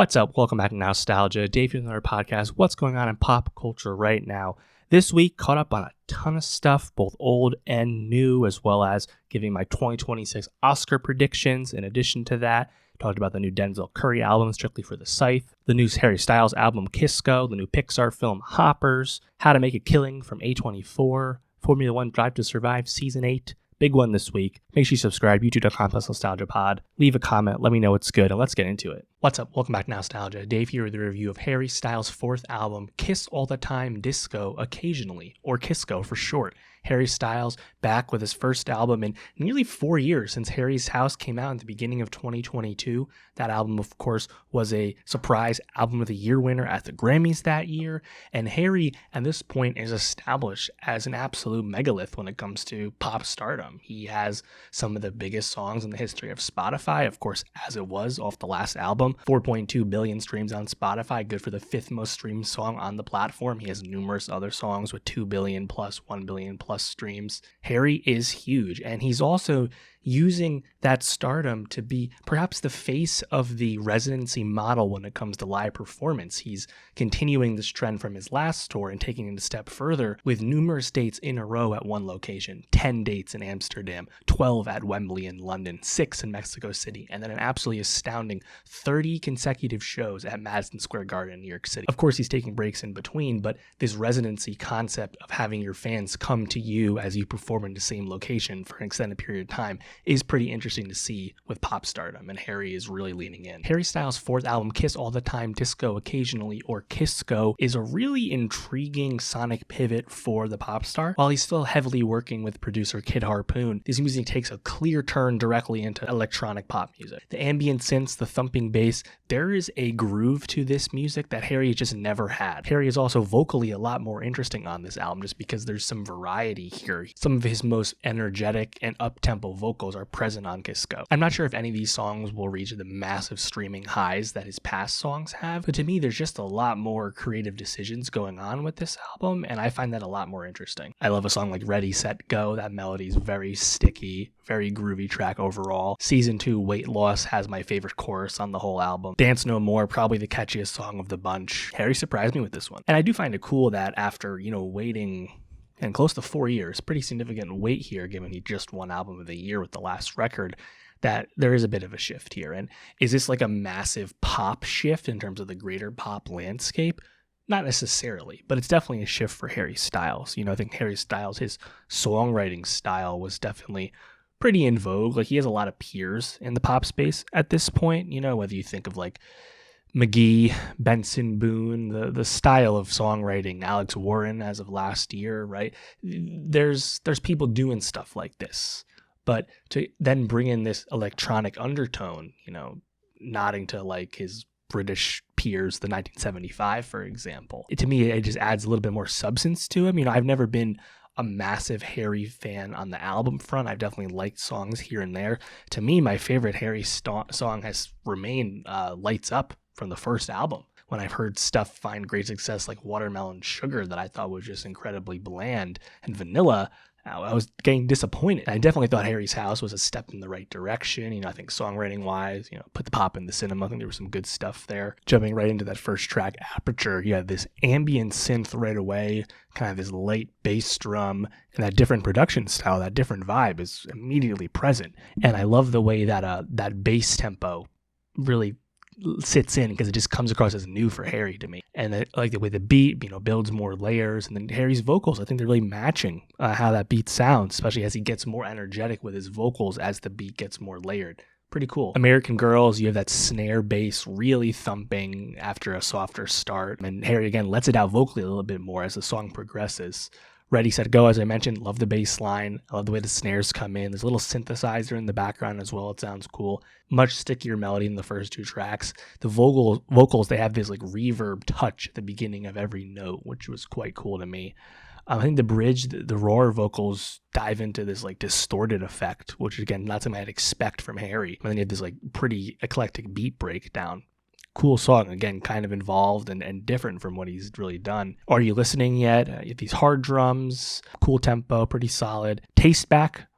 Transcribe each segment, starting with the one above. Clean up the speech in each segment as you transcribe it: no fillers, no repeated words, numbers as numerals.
What's up? Welcome back to Nostalgia. Dave here with another podcast. What's going on in pop culture right now? This week, caught up on a ton of stuff, both old and new, as well as giving my 2026 Oscar predictions. In addition to that, talked about the new Denzel Curry album, Strictly for the Sycthe, the new Harry Styles album, Kisco, the new Pixar film, Hoppers, How to Make a Killing from A24, Formula One Drive to Survive Season 8, big one this week. Make sure you subscribe, youtube.com/nostalgiapod. Leave a comment, let me know it's good, and let's get into it. What's up? Welcome back to Nostalgia. Dave here with a review of Harry Styles' fourth album, Kiss All the Time, Disco Occasionally, or Kisco for short. Harry Styles back with his first album in nearly 4 years since Harry's House came out in the beginning of 2022. That album, of course, was a surprise Album of the Year winner at the Grammys that year. And Harry, at this point, is established as an absolute megalith when it comes to pop stardom. He has some of the biggest songs in the history of Spotify, of course, as it was off the last album. 4.2 billion streams on Spotify, good for the fifth most streamed song on the platform. He has numerous other songs with 2 billion plus, 1 billion plus streams. Harry is huge, and he's also using that stardom to be perhaps the face of the residency model when it comes to live performance. He's continuing this trend from his last tour and taking it a step further with numerous dates in a row at one location. 10 dates in Amsterdam, 12 at Wembley in London, 6 in Mexico City, and then an absolutely astounding 30 consecutive shows at Madison Square Garden in New York City. Of course, he's taking breaks in between, but this residency concept of having your fans come to you as you perform in the same location for an extended period of time is pretty interesting to see with pop stardom, and Harry is really leaning in. Harry Styles' fourth album, Kiss All the Time, Disco Occasionally, or Kisco, is a really intriguing sonic pivot for the pop star. While he's still heavily working with producer Kid Harpoon, this music takes a clear turn directly into electronic pop music. The ambient synths, the thumping bass, there is a groove to this music that Harry just never had. Harry is also vocally a lot more interesting on this album just because there's some variety here. Some of his most energetic and up-tempo vocals are present on Kisco. I'm not sure if any of these songs will reach the massive streaming highs that his past songs have, but to me there's just a lot more creative decisions going on with this album, and I find that a lot more interesting. I love a song like Ready, Set, Go. That melody is very sticky, very groovy track overall. Season 2, Weight Loss, has my favorite chorus on the whole album. Dance No More, probably the catchiest song of the bunch. Harry surprised me with this one. And I do find it cool that after, waiting and close to 4 years, pretty significant wait here given he just won Album of the Year with the last record, that there is a bit of a shift here. And is this like a massive pop shift in terms of the greater pop landscape? Not necessarily, but it's definitely a shift for Harry Styles. I think Harry Styles, his songwriting style was definitely pretty in vogue. Like, he has a lot of peers in the pop space at this point, whether you think of like McGee, Benson Boone, the style of songwriting, Alex Warren as of last year, right? There's people doing stuff like this, but to then bring in this electronic undertone, nodding to like his British peers, the 1975, for example, to me, it just adds a little bit more substance to him. I've never been a massive Harry fan on the album front. I've definitely liked songs here and there. To me, my favorite Harry song has remained Lights Up from the first album. When I've heard stuff find great success like Watermelon Sugar that I thought was just incredibly bland and vanilla, I was getting disappointed. I definitely thought Harry's House was a step in the right direction. I think songwriting wise, put the pop in the cinema. I think there was some good stuff there. Jumping right into that first track, Aperture, you have this ambient synth right away, kind of this light bass drum, and that different production style, that different vibe is immediately present. And I love the way that that bass tempo really sits in because it just comes across as new for Harry to me. And I like the way the beat, builds more layers. And then Harry's vocals, I think they're really matching how that beat sounds, especially as he gets more energetic with his vocals as the beat gets more layered. Pretty cool. American Girls, you have that snare bass really thumping after a softer start. And Harry, again, lets it out vocally a little bit more as the song progresses. Ready, Set, Go, as I mentioned, love the bass line. I love the way the snares come in. There's a little synthesizer in the background as well. It sounds cool. Much stickier melody in the first two tracks. The vocals, they have this like reverb touch at the beginning of every note, which was quite cool to me. I think the bridge, the roar vocals dive into this like distorted effect, which again, not something I'd expect from Harry. And then you have this like pretty eclectic beat breakdown. Cool song, again, kind of involved and different from what he's really done. Are You Listening Yet? You have these hard drums, cool tempo, pretty solid. Taste Back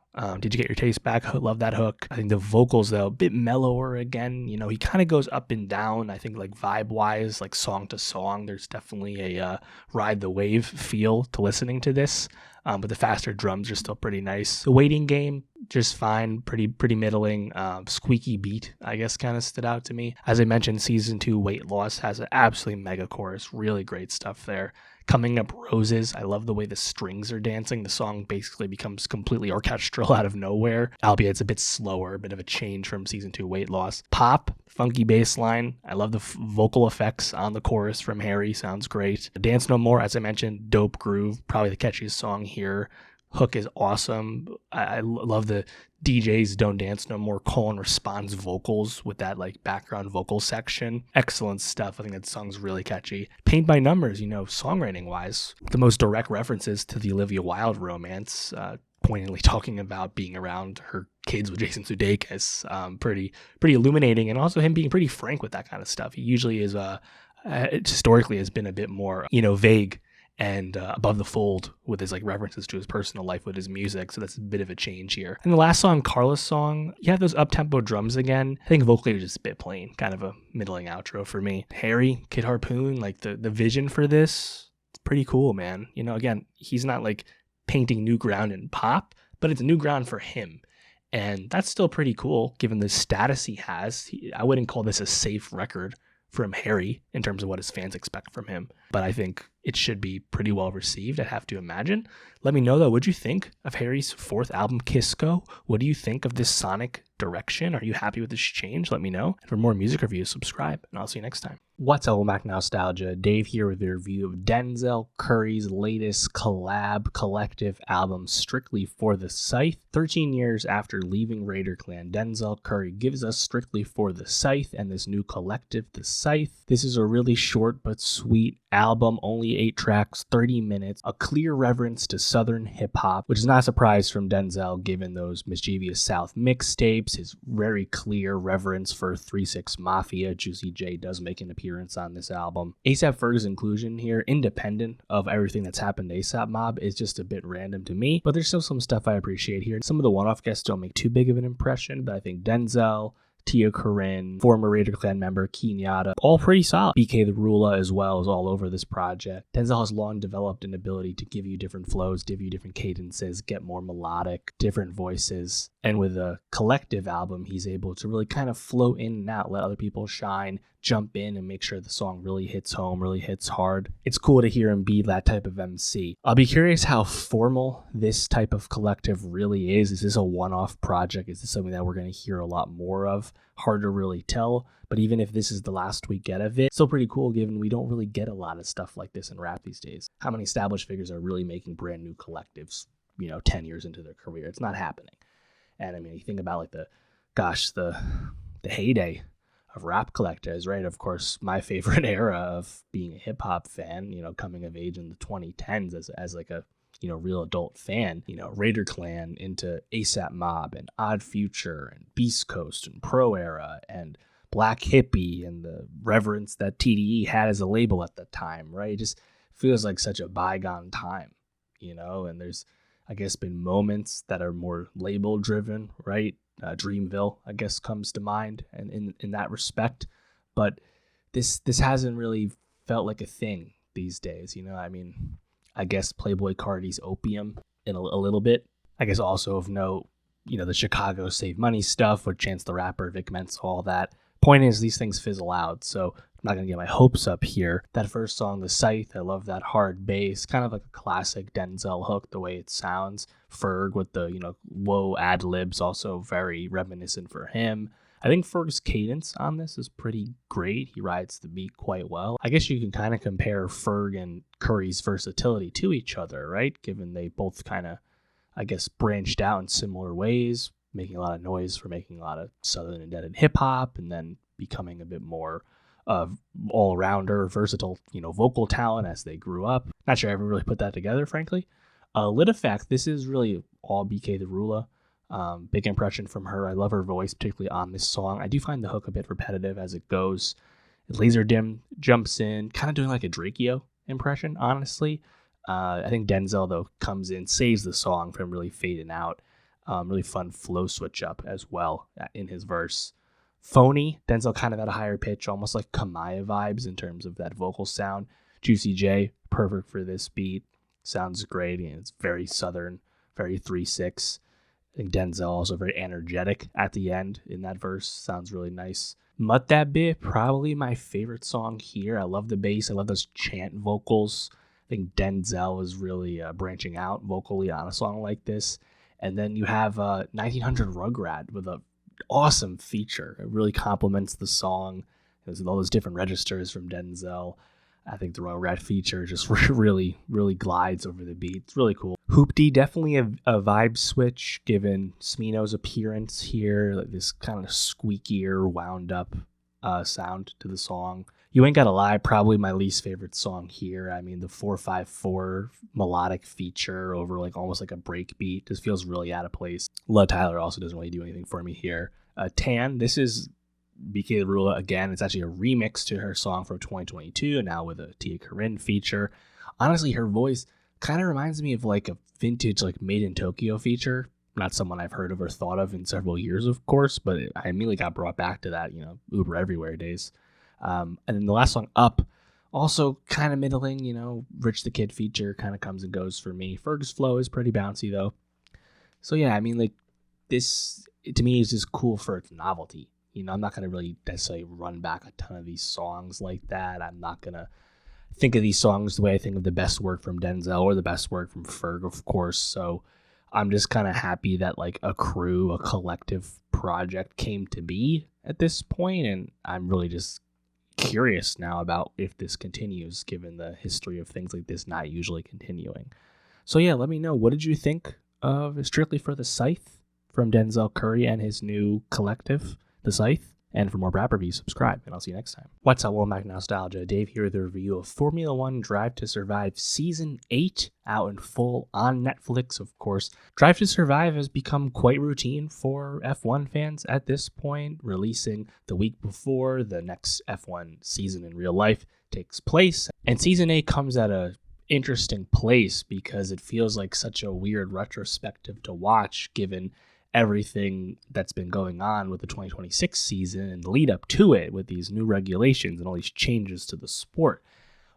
Did you get your taste back? Love that hook. I think the vocals, though, a bit mellower again. He kind of goes up and down. I think like vibe wise, like song to song, there's definitely a ride the wave feel to listening to this. But the faster drums are still pretty nice. The waiting game, just fine, pretty middling. Squeaky beat, I guess, kind of stood out to me. As I mentioned, season 2 Weight Loss has an absolutely mega chorus. Really great stuff there. Coming Up Roses, I love the way the strings are dancing. The song basically becomes completely orchestral out of nowhere, albeit it's a bit slower, a bit of a change from season 2 Weight Loss. Pop, funky bass line. I love the vocal effects on the chorus from Harry. Sounds great. Dance No More, as I mentioned, dope groove. Probably the catchiest song here. Hook is awesome. I love the DJ's Don't Dance No More call and response vocals with that like background vocal section. Excellent stuff. I think that song's really catchy. Paint by Numbers, songwriting wise, the most direct references to the Olivia Wilde romance, poignantly talking about being around her kids with Jason Sudeikis. Pretty illuminating, and also him being pretty frank with that kind of stuff. He usually is historically has been a bit more vague and above the fold with his like references to his personal life with his music. So that's a bit of a change here. And the last song, Carla's song, you have those up-tempo drums again. I think vocally was just a bit plain, kind of a middling outro for me. Harry, Kid Harpoon, like the vision for this, it's pretty cool, man. Again, he's not like painting new ground in pop, but it's new ground for him. And that's still pretty cool given the status he has. I wouldn't call this a safe record from Harry in terms of what his fans expect from him, but I think it should be pretty well received, I have to imagine. Let me know, though, what'd you think of Harry's 4th album, Kisco? What do you think of this sonic direction? Are you happy with this change? Let me know. And for more music reviews, subscribe, and I'll see you next time. What's up, Back Nostalgia? Dave here with a review of Denzel Curry's latest collab collective album, Strictly for the Sycthe. 13 years after leaving Raider Clan, Denzel Curry gives us Strictly for the Sycthe and this new collective, the Sycthe. This is a really short but sweet album, only 8 tracks, 30 minutes, a clear reverence to Southern hip-hop, which is not a surprise from Denzel given those Mischievous South mixtapes, his very clear reverence for 3-6 Mafia. Juicy J does make an appearance on this album. A$AP Ferg's inclusion here, independent of everything that's happened to A$AP Mob, is just a bit random to me, but there's still some stuff I appreciate here. Some of the one-off guests don't make too big of an impression, but I think Denzel, Tia Corinne, former Raider Clan member Kenyatta, all pretty solid. BK the Ruler as well is all over this project. Denzel has long developed an ability to give you different flows, give you different cadences, get more melodic, different voices. And with a collective album, he's able to really kind of flow in and out, let other people shine, jump in and make sure the song really hits home, really hits hard. It's cool to hear him be that type of MC. I'll be curious how formal this type of collective really is. Is this a one-off project? Is this something that we're going to hear a lot more of? Hard to really tell, but even if this is the last we get of it, still pretty cool given we don't really get a lot of stuff like this in rap these days. How many established figures are really making brand new collectives, 10 years into their career? It's not happening. And I mean, you think about like the heyday of rap collectors, right? Of course, my favorite era of being a hip hop fan, coming of age in the 2010s as like a real adult fan, Raider Clan into A$AP Mob and Odd Future and Beast Coast and Pro Era and Black Hippie and the reverence that TDE had as a label at the time, right? It just feels like such a bygone time, and there's, I guess, been moments that are more label driven, right? Dreamville, I guess, comes to mind and in that respect, but this hasn't really felt like a thing these days, I guess Playboy Cardi's Opium in a little bit. I guess also of note, the Chicago Save Money stuff with Chance the Rapper, Vic Mensa, all that. Point is, these things fizzle out, so I'm not going to get my hopes up here. That first song, The Sycthe, I love that hard bass, kind of like a classic Denzel hook, the way it sounds. Ferg with the, whoa ad-libs, also very reminiscent for him. I think Ferg's cadence on this is pretty great. He rides the beat quite well. I guess you can kind of compare Ferg and Curry's versatility to each other, right? Given they both kind of, I guess, branched out in similar ways, making a lot of noise for making a lot of Southern indebted hip hop, and then becoming a bit more of all-rounder, versatile, vocal talent as they grew up. Not sure I ever really put that together, frankly. Litifact, this is really all BK the Ruler. Big impression from her. I love her voice, particularly on this song. I do find the hook a bit repetitive as it goes. Laser Dim jumps in, kind of doing like a Drakeo impression, honestly. I think Denzel, though, comes in, saves the song from really fading out. Really fun flow switch up as well in his verse. Phony, Denzel kind of at a higher pitch, almost like Kamaya vibes in terms of that vocal sound. Juicy J, perfect for this beat. Sounds great. It's very southern, very 3/6. I think Denzel also very energetic at the end in that verse. Sounds really nice. Mutt That Bit, probably my favorite song here. I love the bass. I love those chant vocals. I think Denzel is really branching out vocally on a song like this. And then you have 1900 Rugrat with a awesome feature. It really complements the song. There's all those different registers from Denzel. I think the Rugrat feature just really, really glides over the beat. It's really cool. Hoopty, definitely a vibe switch given Smino's appearance here. Like this kind of squeakier, wound up sound to the song. You Ain't Gotta Lie, probably my least favorite song here. I mean, the 4/5/4 melodic feature over like almost like a break beat just feels really out of place. Lud Tyler also doesn't really do anything for me here. Tan, this is BK the Rula again. It's actually a remix to her song from 2022, now with a Tia Corinne feature. Honestly, her voice kind of reminds me of like a vintage, like Made in Tokyo feature. Not someone I've heard of or thought of in several years, of course, but I immediately got brought back to that, Uber Everywhere days. And then the last song, Up, also kind of middling, Rich the Kid feature kind of comes and goes for me. Ferg's flow is pretty bouncy though. So yeah, I mean, like this to me is just cool for its novelty. I'm not going to really necessarily run back a ton of these songs like that. I'm not going to think of these songs the way I think of the best work from Denzel or the best work from Ferg, of course. So I'm just kind of happy that like a collective project came to be at this point. And I'm really just curious now about if this continues, given the history of things like this not usually continuing. So yeah, let me know. What did you think of Strictly for the Sycthe from Denzel Curry and his new collective, The Sycthe? And for more rap reviews, subscribe, and I'll see you next time. What's up, welcome back to Nostalgia. Dave here with a review of Formula One Drive to Survive Season 8, out in full on Netflix, of course. Drive to Survive has become quite routine for F1 fans at this point, releasing the week before the next F1 season in real life takes place. And Season 8 comes at a interesting place because it feels like such a weird retrospective to watch, given everything that's been going on with the 2026 season and the lead up to it with these new regulations and all these changes to the sport.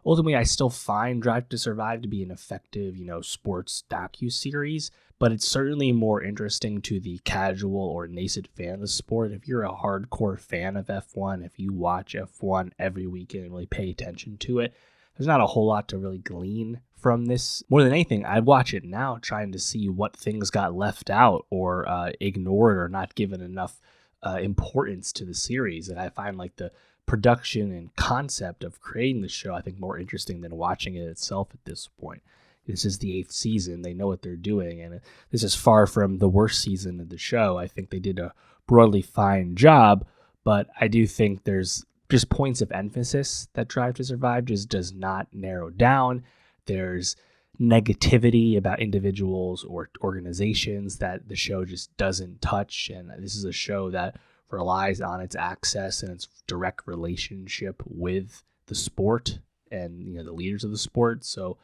Ultimately, I still find Drive to Survive to be an effective, sports docuseries, but it's certainly more interesting to the casual or nascent fan of the sport. If you're a hardcore fan of F1, if you watch F1 every weekend and really pay attention to it, there's not a whole lot to really glean from this. More than anything, I watch it now trying to see what things got left out or ignored or not given enough importance to the series. And I find like the production and concept of creating the show, I think, more interesting than watching it itself at this point. This is the 8th season. They know what they're doing. And this is far from the worst season of the show. I think they did a broadly fine job, but I do think there's just points of emphasis that Drive to Survive just does not narrow down. There's negativity about individuals or organizations that the show just doesn't touch. And this is a show that relies on its access and its direct relationship with the sport and the leaders of the sport. So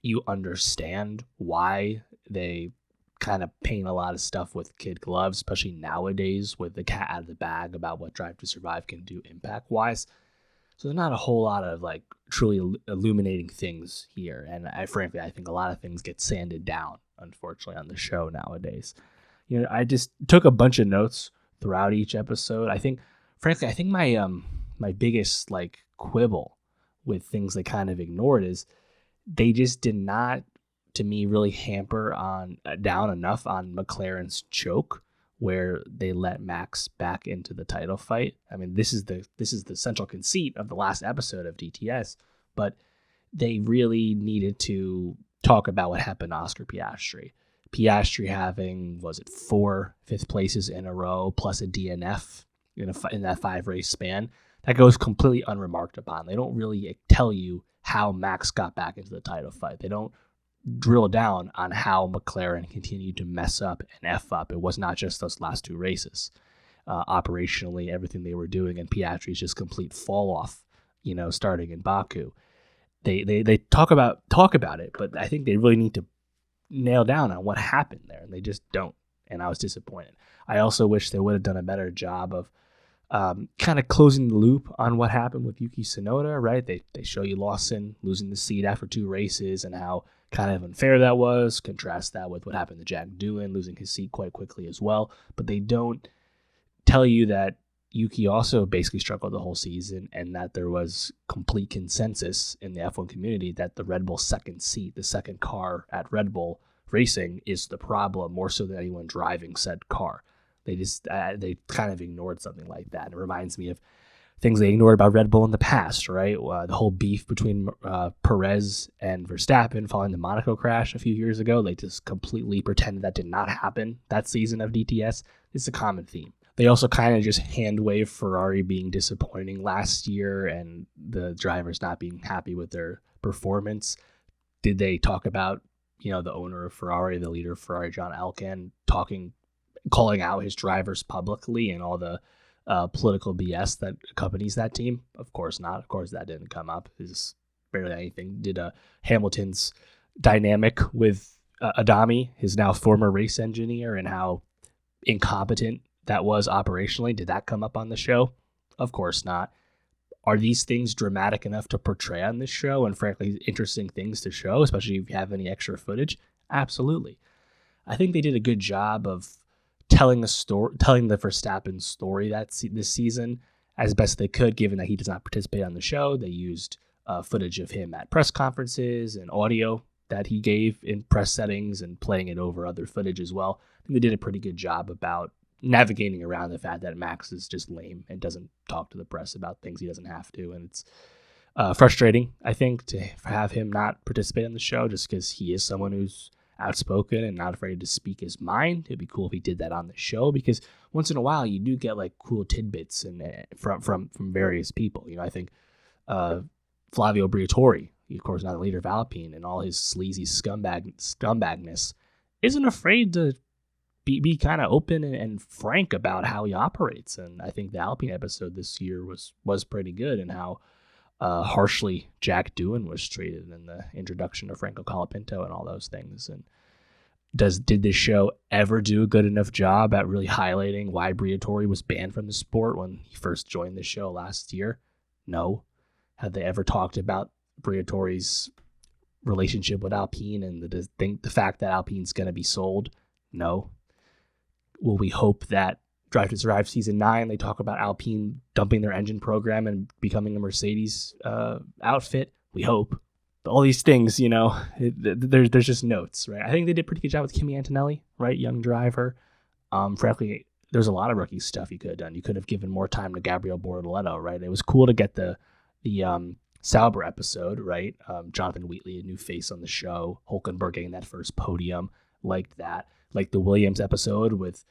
you understand why they kind of paint a lot of stuff with kid gloves, especially nowadays with the cat out of the bag about what Drive to Survive can do impact wise. So there's not a whole lot of like truly illuminating things here. And I think a lot of things get sanded down, unfortunately, on the show nowadays. I just took a bunch of notes throughout each episode. I think my biggest like quibble with things they kind of ignored is they just did not, to me, really hamper down enough on McLaren's choke, where they let Max back into the title fight. I mean, this is the central conceit of the last episode of DTS, but they really needed to talk about what happened to Oscar Piastri. Piastri having, 4 fifth places in a row plus a DNF in that 5-race span. That goes completely unremarked upon. They don't really tell you how Max got back into the title fight. They don't drill down on how McLaren continued to mess up and F up. It was not just those last 2 races. Operationally, everything they were doing, and Piastri's just complete fall off, starting in Baku. They talk about it, but I think they really need to nail down on what happened there, and they just don't. and I was disappointed. I also wish they would have done a better job of kind of closing the loop on what happened with Yuki Tsunoda, right? They show you Lawson losing the seat after 2 races and how kind of unfair that was. Contrast that with what happened to Jack Doohan losing his seat quite quickly as well. But they don't tell you that Yuki also basically struggled the whole season and that there was complete consensus in the F1 community that the Red Bull second seat, the second car at Red Bull Racing, is the problem more so than anyone driving said car. They kind of ignored something like that. It reminds me of things they ignored about Red Bull in the past, right? The whole beef between Perez and Verstappen following the Monaco crash a few years ago. They just completely pretended that did not happen that season of DTS. It's a common theme. They also kind of just hand wave Ferrari being disappointing last year and the drivers not being happy with their performance. Did they talk about, the owner of Ferrari, the leader of Ferrari, John Elkann, calling out his drivers publicly and all the political BS that accompanies that team? Of course not. Of course that didn't come up. There's barely anything. Did Hamilton's dynamic with Adami, his now former race engineer, and how incompetent that was operationally, did that come up on the show? Of course not. Are these things dramatic enough to portray on this show and frankly interesting things to show, especially if you have any extra footage? Absolutely. I think they did a good job of telling the Verstappen story this season as best they could, given that he does not participate on the show. They used footage of him at press conferences and audio that he gave in press settings and playing it over other footage as well. I think they did a pretty good job about navigating around the fact that Max is just lame and doesn't talk to the press about things he doesn't have to. And it's frustrating, I think, to have him not participate on the show just because he is someone who's outspoken and not afraid to speak his mind. It'd be cool if he did that on the show, because once in a while you do get like cool tidbits and from various people. I think Flavio Briatore, of course not the leader of Alpine, and all his sleazy scumbagness, isn't afraid to be kind of open and frank about how he operates. And I think the Alpine episode this year was pretty good, and how harshly Jack Doohan was treated in the introduction of Franco Colapinto and all those things. And did this show ever do a good enough job at really highlighting why Briatore was banned from the sport when he first joined the show last year? No. Have they ever talked about Briatore's relationship with Alpine and the fact that Alpine's going to be sold? No. Will we hope that Drive to Survive Season 9, they talk about Alpine dumping their engine program and becoming a Mercedes outfit? We hope. But all these things, there's just notes, right? I think they did a pretty good job with Kimi Antonelli, right? Young driver. Frankly, there's a lot of rookie stuff you could have done. You could have given more time to Gabriel Bortoletto, right? It was cool to get the Sauber episode, right? Jonathan Wheatley, a new face on the show. Hulkenberg getting that first podium. Liked that. Like the Williams episode with,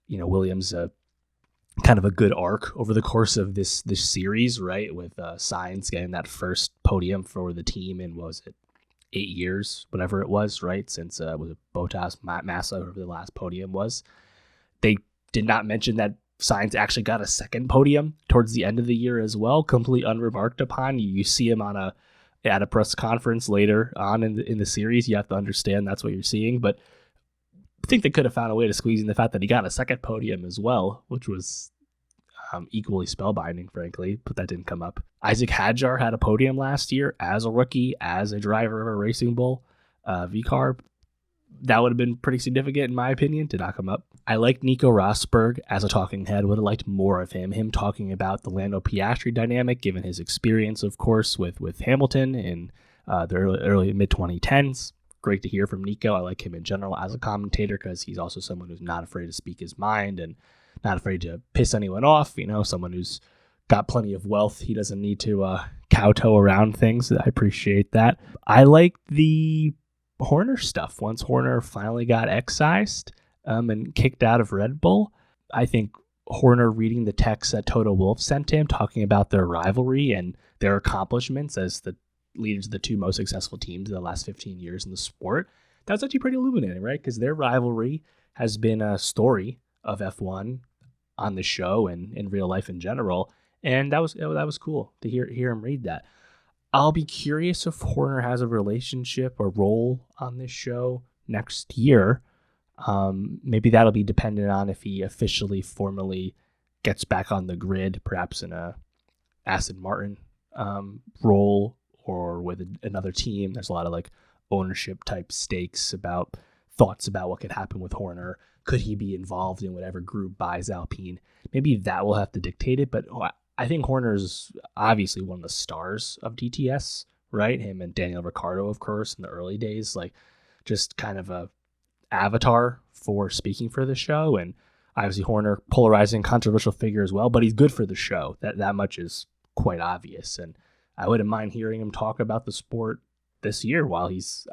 Williams kind of a good arc over the course of this series, right? With Sainz getting that first podium for the team in, what was it, 8 years, whatever it was, right? Since was it Bottas, Massa, whoever the last podium was. They did not mention that Sainz actually got a second podium towards the end of the year as well, completely unremarked upon. You see him at a press conference later on in the series. You have to understand that's what you're seeing, but I think they could have found a way to squeeze in the fact that he got a second podium as well, which was equally spellbinding, frankly, but that didn't come up. Isaac Hadjar had a podium last year as a rookie, as a driver of a Racing Bull V-Car. That would have been pretty significant, in my opinion. Did not come up. I liked Nico Rosberg as a talking head. Would have liked more of him talking about the Lando Piastri dynamic, given his experience, of course, with Hamilton in the early mid-2010s. Great to hear from Nico. I like him in general as a commentator because he's also someone who's not afraid to speak his mind and not afraid to piss anyone off. Someone who's got plenty of wealth. He doesn't need to kowtow around things. I appreciate that. I like the Horner stuff. Once Horner finally got excised and kicked out of Red Bull, I think Horner reading the text that Toto Wolff sent him, talking about their rivalry and their accomplishments as the leaders of the two most successful teams in the last 15 years in the sport, that was actually pretty illuminating, right? Because their rivalry has been a story of F1 on the show and in real life in general, and that was cool to hear him read that. I'll be curious if Horner has a relationship or role on this show next year. Maybe that'll be dependent on if he officially, formally gets back on the grid, perhaps in a Aston Martin role or with another team. There's a lot of like ownership type stakes about thoughts about what could happen with Horner. Could he be involved in whatever group buys Alpine? Maybe that will have to dictate it. But I think Horner's obviously one of the stars of DTS, right? Him and Daniel Ricciardo, of course, in the early days, like just kind of a avatar for speaking for the show. And obviously Horner, polarizing, controversial figure as well, but he's good for the show. That much is quite obvious. And I wouldn't mind hearing him talk about the sport this year while he's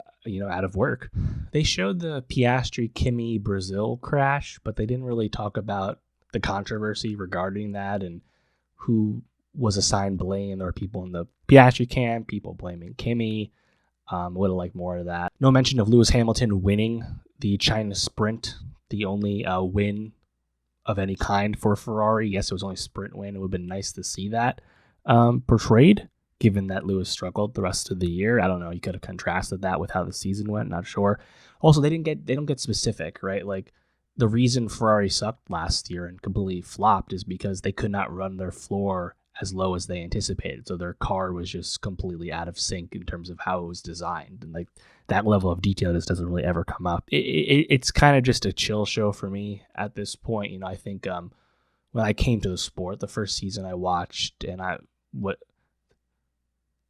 out of work. They showed the Piastri Kimi Brazil crash, but they didn't really talk about the controversy regarding that and who was assigned blame. There were people in the Piastri camp, people blaming Kimi. Would have liked more of that. No mention of Lewis Hamilton winning the China Sprint, the only win of any kind for Ferrari. Yes, it was only a sprint win. It would have been nice to see that portrayed, given that Lewis struggled the rest of the year. I don't know. You could have contrasted that with how the season went. Not sure. Also, they don't get specific, right? Like the reason Ferrari sucked last year and completely flopped is because they could not run their floor as low as they anticipated. So their car was just completely out of sync in terms of how it was designed. And like that level of detail just doesn't really ever come up. It's kind of just a chill show for me at this point. I think when I came to the sport, the first season I watched, when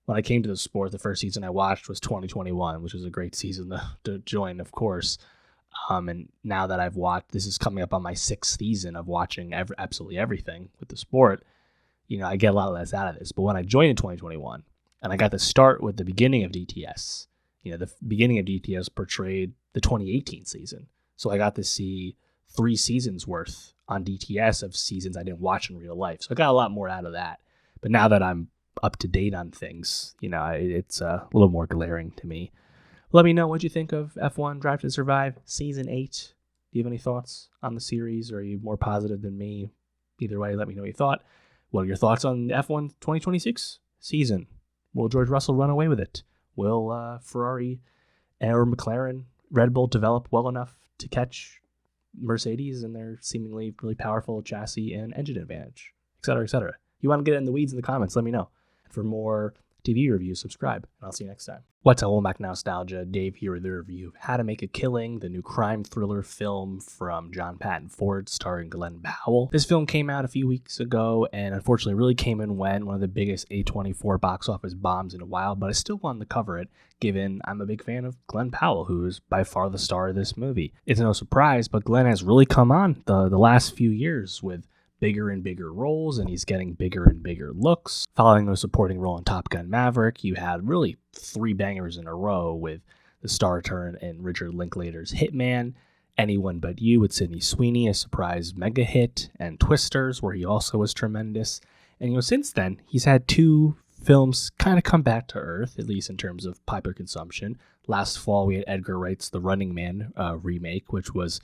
I came to the sport, the first season I watched was 2021, which was a great season to join, of course. And now that I've watched, this is coming up on my 6th season of watching absolutely everything with the sport. I get a lot less out of this. But when I joined in 2021, and I got to start with the beginning of DTS, the beginning of DTS portrayed the 2018 season. So I got to see 3 seasons worth on DTS of seasons I didn't watch in real life. So I got a lot more out of that. But now that I'm up to date on things, it's a little more glaring to me. Let me know what you think of F1 Drive to Survive Season 8. Do you have any thoughts on the series? Or are you more positive than me? Either way, let me know what you thought. What are your thoughts on the F1 2026 season? Will George Russell run away with it? Will Ferrari or McLaren, Red Bull develop well enough to catch Mercedes and their seemingly really powerful chassis and engine advantage, et cetera, et cetera? You want to get in the weeds in the comments, let me know. For more TV reviews, subscribe, and I'll see you next time. What's up, Welcome Back Nostalgia? Dave here with the review of How to Make a Killing, the new crime thriller film from John Patton Ford starring Glenn Powell. This film came out a few weeks ago and unfortunately really came and went, one of the biggest A24 box office bombs in a while, but I still wanted to cover it given I'm a big fan of Glenn Powell, who is by far the star of this movie. It's no surprise, but Glenn has really come on the last few years with bigger and bigger roles, and he's getting bigger and bigger looks. Following the supporting role in Top Gun Maverick, you had really 3 bangers in a row with the star turn in Richard Linklater's Hitman, Anyone But You with Sydney Sweeney, a surprise mega hit, and Twisters, where he also was tremendous. And since then, he's had 2 films kind of come back to earth, at least in terms of popular consumption. Last fall, we had Edgar Wright's The Running Man remake, which was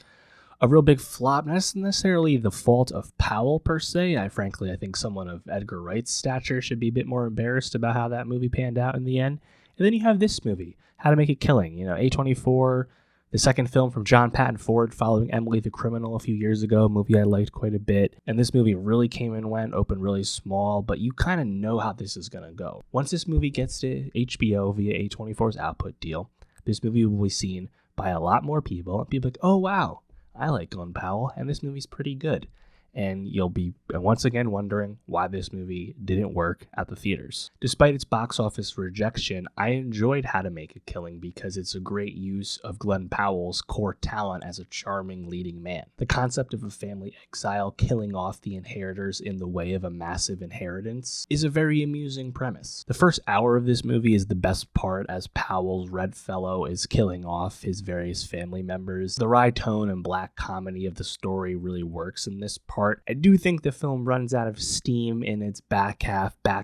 a real big flop, not necessarily the fault of Powell per se. I think someone of Edgar Wright's stature should be a bit more embarrassed about how that movie panned out in the end. And then you have this movie, How to Make a Killing. A24, the second film from John Patton Ford following Emily the Criminal a few years ago, a movie I liked quite a bit. And this movie really came and went, opened really small, but you kind of know how this is going to go. Once this movie gets to HBO via A24's output deal, this movie will be seen by a lot more people. And people are like, oh, wow, I like Glenn Powell, and this movie's pretty good. And you'll be once again wondering why this movie didn't work at the theaters. Despite its box office rejection, I enjoyed How to Make a Killing because it's a great use of Glenn Powell's core talent as a charming leading man. The concept of a family exile killing off the inheritors in the way of a massive inheritance is a very amusing premise. The first hour of this movie is the best part as Powell's Red Fellow is killing off his various family members. The wry tone and black comedy of the story really works in this part. I do think the film runs out of steam in its back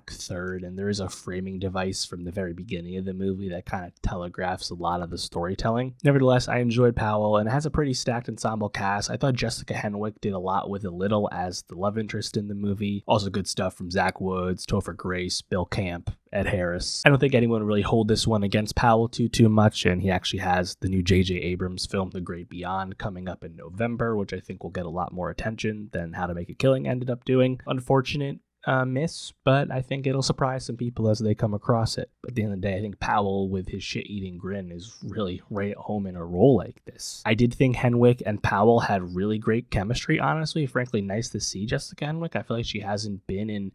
third, and there is a framing device from the very beginning of the movie that kind of telegraphs a lot of the storytelling. Nevertheless, I enjoyed Powell, and it has a pretty stacked ensemble cast. I thought Jessica Henwick did a lot with a little as the love interest in the movie. Also good stuff from Zach Woods, Topher Grace, Bill Camp, Ed Harris. I don't think anyone would really hold this one against Powell too much, and he actually has the new J.J. Abrams film, The Great Beyond, coming up in November, which I think will get a lot more attention than How to Make a Killing ended up doing. Unfortunate miss, but I think it'll surprise some people as they come across it. At the end of the day, I think Powell, with his shit-eating grin, is really right at home in a role like this. I did think Henwick and Powell had really great chemistry, honestly. Frankly, nice to see Jessica Henwick. I feel like she hasn't been in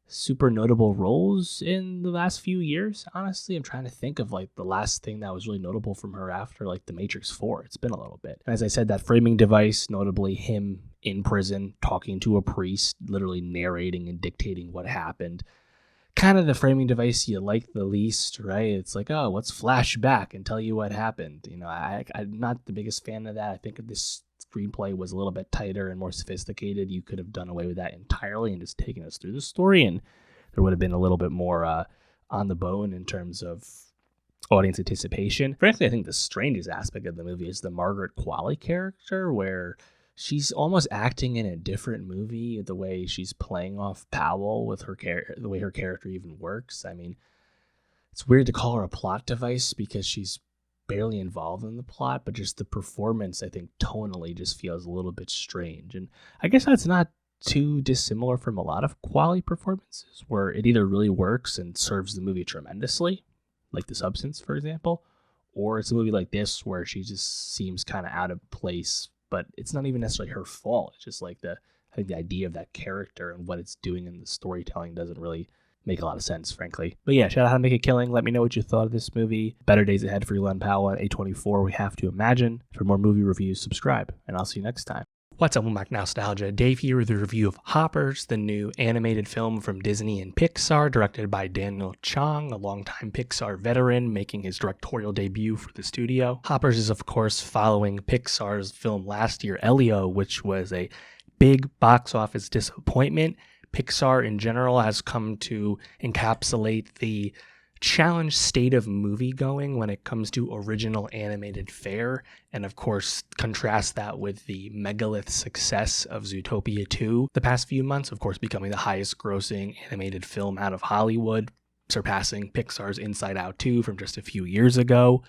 super notable roles in the last few years. Honestly, I'm trying to think of like the last thing that was really notable from her after like The Matrix 4. It's been a little bit. And as I said, that framing device, notably him in prison talking to a priest, literally narrating and dictating what happened. Kind of the framing device you like the least, right? It's like, oh, let's flash back and tell you what happened. You know, I'm not the biggest fan of that. I think if this screenplay was a little bit tighter and more sophisticated, you could have done away with that entirely and just taken us through the story, and there would have been a little bit more on the bone in terms of audience anticipation. Frankly, I think the strangest aspect of the movie is the Margaret Qualley character, where she's almost acting in a different movie, the way she's playing off Powell with her the way her character even works. I mean, it's weird to call her a plot device because she's barely involved in the plot, but just the performance, I think, tonally just feels a little bit strange. And I guess that's not too dissimilar from a lot of Qualley performances, where it either really works and serves the movie tremendously, like The Substance, for example, or it's a movie like this where she just seems kind of out of place, but it's not even necessarily her fault. It's just like I think the idea of that character and what it's doing in the storytelling doesn't really make a lot of sense, frankly. But yeah, shout out How to Make a Killing. Let me know what you thought of this movie. Better days ahead for Len Powell at A24, we have to imagine. For more movie reviews, subscribe, and I'll see you next time. What's up, Mac Nostalgia? Dave here with a review of Hoppers, the new animated film from Disney and Pixar, directed by Daniel Chang, a longtime Pixar veteran, making his directorial debut for the studio. Hoppers is, of course, following Pixar's film last year, Elio, which was a big box office disappointment. Pixar in general has come to encapsulate the challenged state of movie going when it comes to original animated fare, and of course contrast that with the megalith success of Zootopia 2 the past few months, of course becoming the highest grossing animated film out of Hollywood, surpassing Pixar's Inside Out 2 from just a few years ago.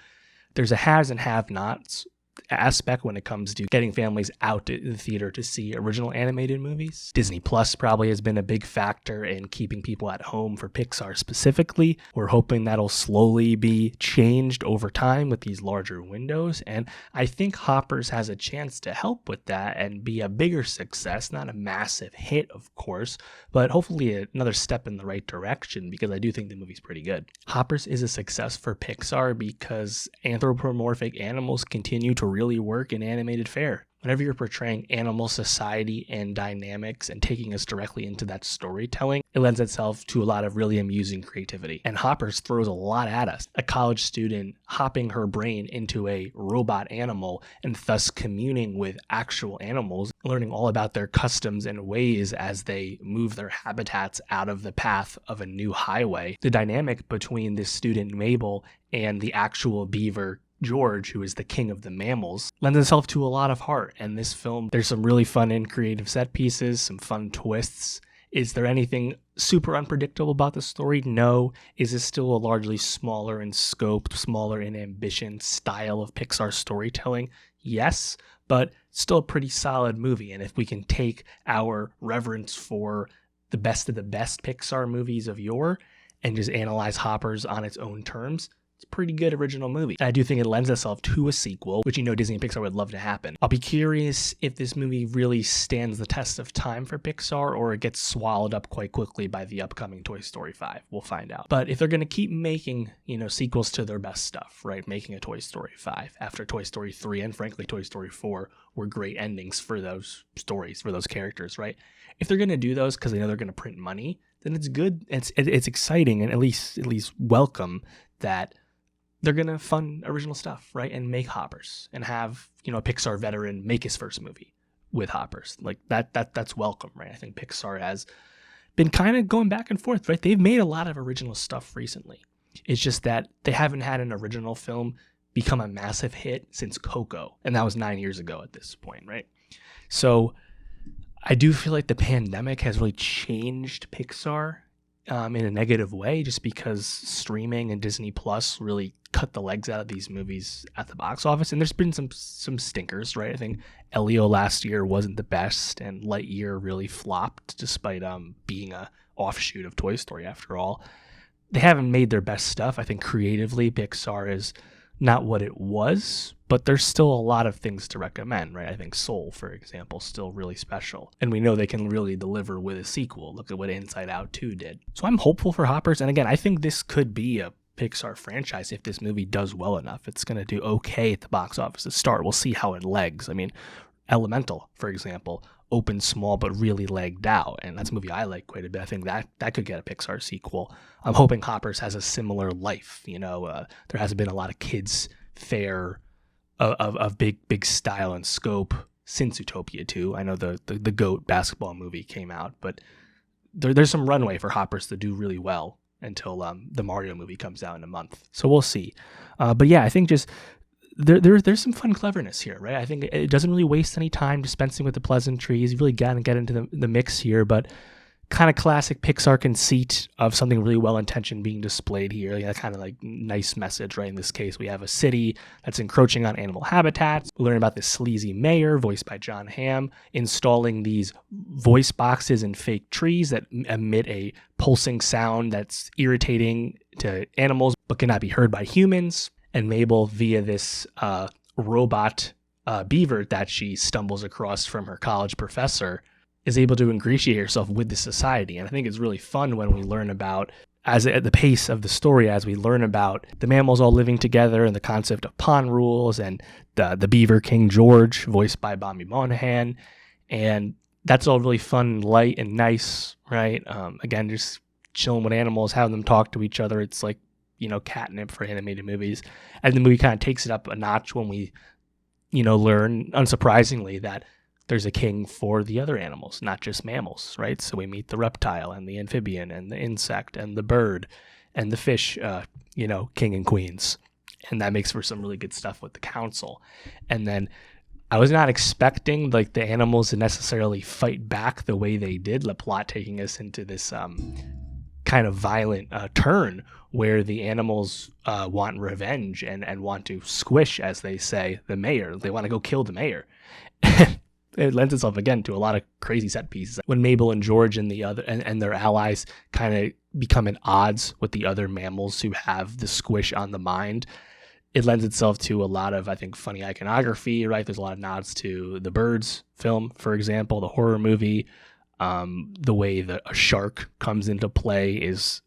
There's a haves and have-nots aspect when it comes to getting families out to the theater to see original animated movies. Disney Plus probably has been a big factor in keeping people at home for Pixar specifically. We're hoping that'll slowly be changed over time with these larger windows, and I think Hoppers has a chance to help with that and be a bigger success, not a massive hit of course, but hopefully another step in the right direction, because I do think the movie's pretty good. Hoppers is a success for Pixar because anthropomorphic animals continue to really work in animated fare. Whenever you're portraying animal society and dynamics and taking us directly into that storytelling, it lends itself to a lot of really amusing creativity. And Hoppers throws a lot at us. A college student hopping her brain into a robot animal and thus communing with actual animals, learning all about their customs and ways as they move their habitats out of the path of a new highway. The dynamic between this student Mabel and the actual beaver George, who is the king of the mammals, lends itself to a lot of heart. And this film, there's some really fun and creative set pieces, some fun twists. Is there anything super unpredictable about the story? No. Is this still a largely smaller in scope, smaller in ambition style of Pixar storytelling? Yes, but still a pretty solid movie. And if we can take our reverence for the best of the best Pixar movies of yore and just analyze Hoppers on its own terms, it's a pretty good original movie. I do think it lends itself to a sequel, which Disney and Pixar would love to happen. I'll be curious if this movie really stands the test of time for Pixar or it gets swallowed up quite quickly by the upcoming Toy Story 5. We'll find out. But if they're going to keep making, sequels to their best stuff, right? Making a Toy Story 5 after Toy Story 3 and frankly Toy Story 4 were great endings for those stories, for those characters, right? If they're going to do those because they know they're going to print money, then it's good. It's exciting and at least welcome that they're going to fund original stuff, right? And make Hoppers and have, a Pixar veteran make his first movie with Hoppers. Like that's welcome, right? I think Pixar has been kind of going back and forth, right? They've made a lot of original stuff recently. It's just that they haven't had an original film become a massive hit since Coco. And that was 9 years ago at this point, right? So I do feel like the pandemic has really changed Pixar in a negative way, just because streaming and Disney Plus really cut the legs out of these movies at the box office. And there's been some stinkers, right? I think Elio last year wasn't the best, and Lightyear really flopped despite being a offshoot of Toy Story after all. They haven't made their best stuff. I think creatively Pixar is not what it was, but there's still a lot of things to recommend, right? I think Soul, for example, is still really special. And we know they can really deliver with a sequel. Look at what Inside Out 2 did. So I'm hopeful for Hoppers. And again, I think this could be a Pixar franchise if this movie does well enough. It's going to do okay at the box office to start. We'll see how it legs. I mean, Elemental, for example, opened small but really legged out, and that's a movie I like quite a bit. I think that could get a Pixar sequel. I'm hoping Hoppers has a similar life. There hasn't been a lot of kids fare of big style and scope since Zootopia 2. I know the GOAT basketball movie came out, but there's some runway for Hoppers to do really well until the Mario movie comes out in a month. So we'll see. But yeah, I think just there's some fun cleverness here, right? I think it doesn't really waste any time dispensing with the pleasantries. You really got to get into the mix here, but kind of classic Pixar conceit of something really well-intentioned being displayed here. Yeah, kind of like nice message, right? In this case, we have a city that's encroaching on animal habitats. We learn about this sleazy mayor, voiced by John Hamm, installing these voice boxes in fake trees that emit a pulsing sound that's irritating to animals but cannot be heard by humans. And Mabel, via this robot beaver that she stumbles across from her college professor, is able to ingratiate herself with the society. And I think it's really fun when we learn about, as at the pace of the story, as we learn about the mammals all living together and the concept of pond rules and the beaver King George, voiced by Bobby Moynihan. And that's all really fun, light, and nice, right? Again, just chilling with animals, having them talk to each other. It's like, catnip for animated movies. And the movie kind of takes it up a notch when we, learn, unsurprisingly, that there's a king for the other animals, not just mammals, right? So we meet the reptile and the amphibian and the insect and the bird and the fish, king and queens. And that makes for some really good stuff with the council. And then I was not expecting like the animals to necessarily fight back the way they did. The plot taking us into this kind of violent turn where the animals want revenge and want to squish, as they say, the mayor. They want to go kill the mayor. It lends itself again to a lot of crazy set pieces. When Mabel and George and the other and their allies kind of become at odds with the other mammals who have the squish on the mind, it lends itself to a lot of, I think, funny iconography, right? There's a lot of nods to the Birds film, for example, the horror movie. The way that a shark comes into play is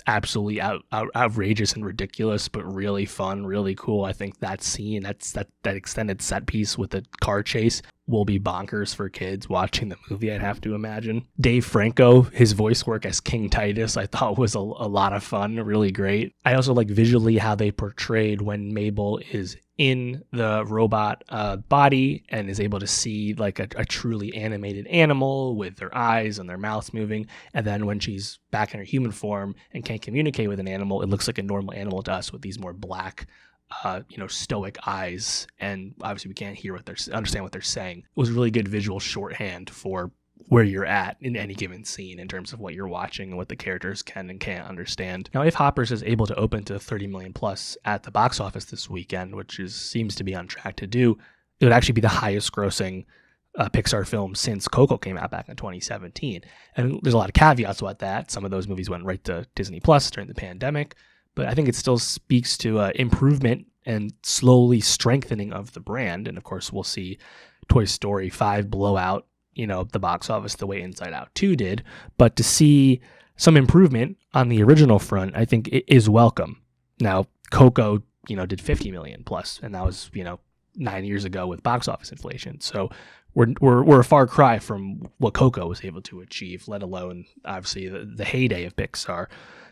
absolutely outrageous and ridiculous, but really fun, really cool. I think that scene, that extended set piece with the car chase will be bonkers for kids watching the movie, I'd have to imagine. Dave Franco, his voice work as King Titus, I thought was a lot of fun, really great. I also like visually how they portrayed when Mabel is in the robot body and is able to see like a truly animated animal with their eyes and their mouths moving. And then when she's back in her human form and can't communicate with an animal, it looks like a normal animal to us with these more black, stoic eyes. And obviously we can't understand what they're saying. It was really good visual shorthand for where you're at in any given scene in terms of what you're watching and what the characters can and can't understand. Now, if Hoppers is able to open to 30 million plus at the box office this weekend, which seems to be on track to do, it would actually be the highest grossing Pixar film since Coco came out back in 2017. And there's a lot of caveats about that. Some of those movies went right to Disney Plus during the pandemic, but I think it still speaks to improvement and slowly strengthening of the brand. And of course, we'll see Toy Story 5 blow out the box office the way Inside Out 2 did, but to see some improvement on the original front, I think it is welcome. Now, Coco, did 50 million plus, and that was, 9 years ago with box office inflation. So we're a far cry from what Coco was able to achieve, let alone obviously the heyday of Pixar.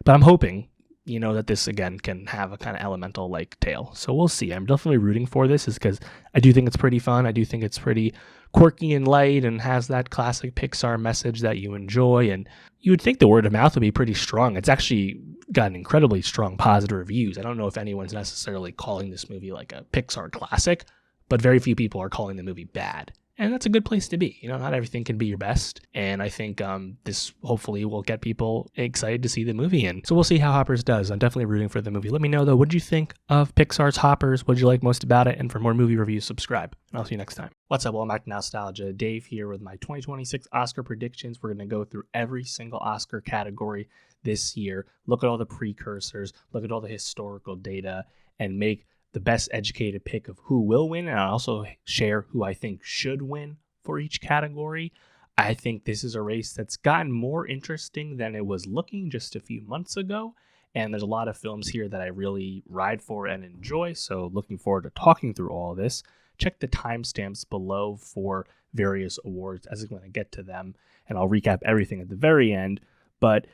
But I'm hoping, that this again can have a kind of Elemental like tale. So we'll see. I'm definitely rooting for this, is because I do think it's pretty fun. I do think it's pretty quirky and light and has that classic Pixar message that you enjoy. And you would think the word of mouth would be pretty strong. It's actually gotten incredibly strong positive reviews. I don't know if anyone's necessarily calling this movie like a Pixar classic, but very few people are calling the movie bad. And that's a good place to be. Not everything can be your best. And I think this hopefully will get people excited to see the movie. And so we'll see how Hoppers does. I'm definitely rooting for the movie. Let me know, though, what did you think of Pixar's Hoppers? What did you like most about it? And for more movie reviews, subscribe. And I'll see you next time. What's up? Welcome back to Nostalgia. Dave here with my 2026 Oscar predictions. We're going to go through every single Oscar category this year, look at all the precursors, look at all the historical data, and make the best educated pick of who will win, and I'll also share who I think should win for each category. I think this is a race that's gotten more interesting than it was looking just a few months ago, and there's a lot of films here that I really ride for and enjoy, so looking forward to talking through all of this. Check the timestamps below for various awards as I'm going to get to them, and I'll recap everything at the very end, but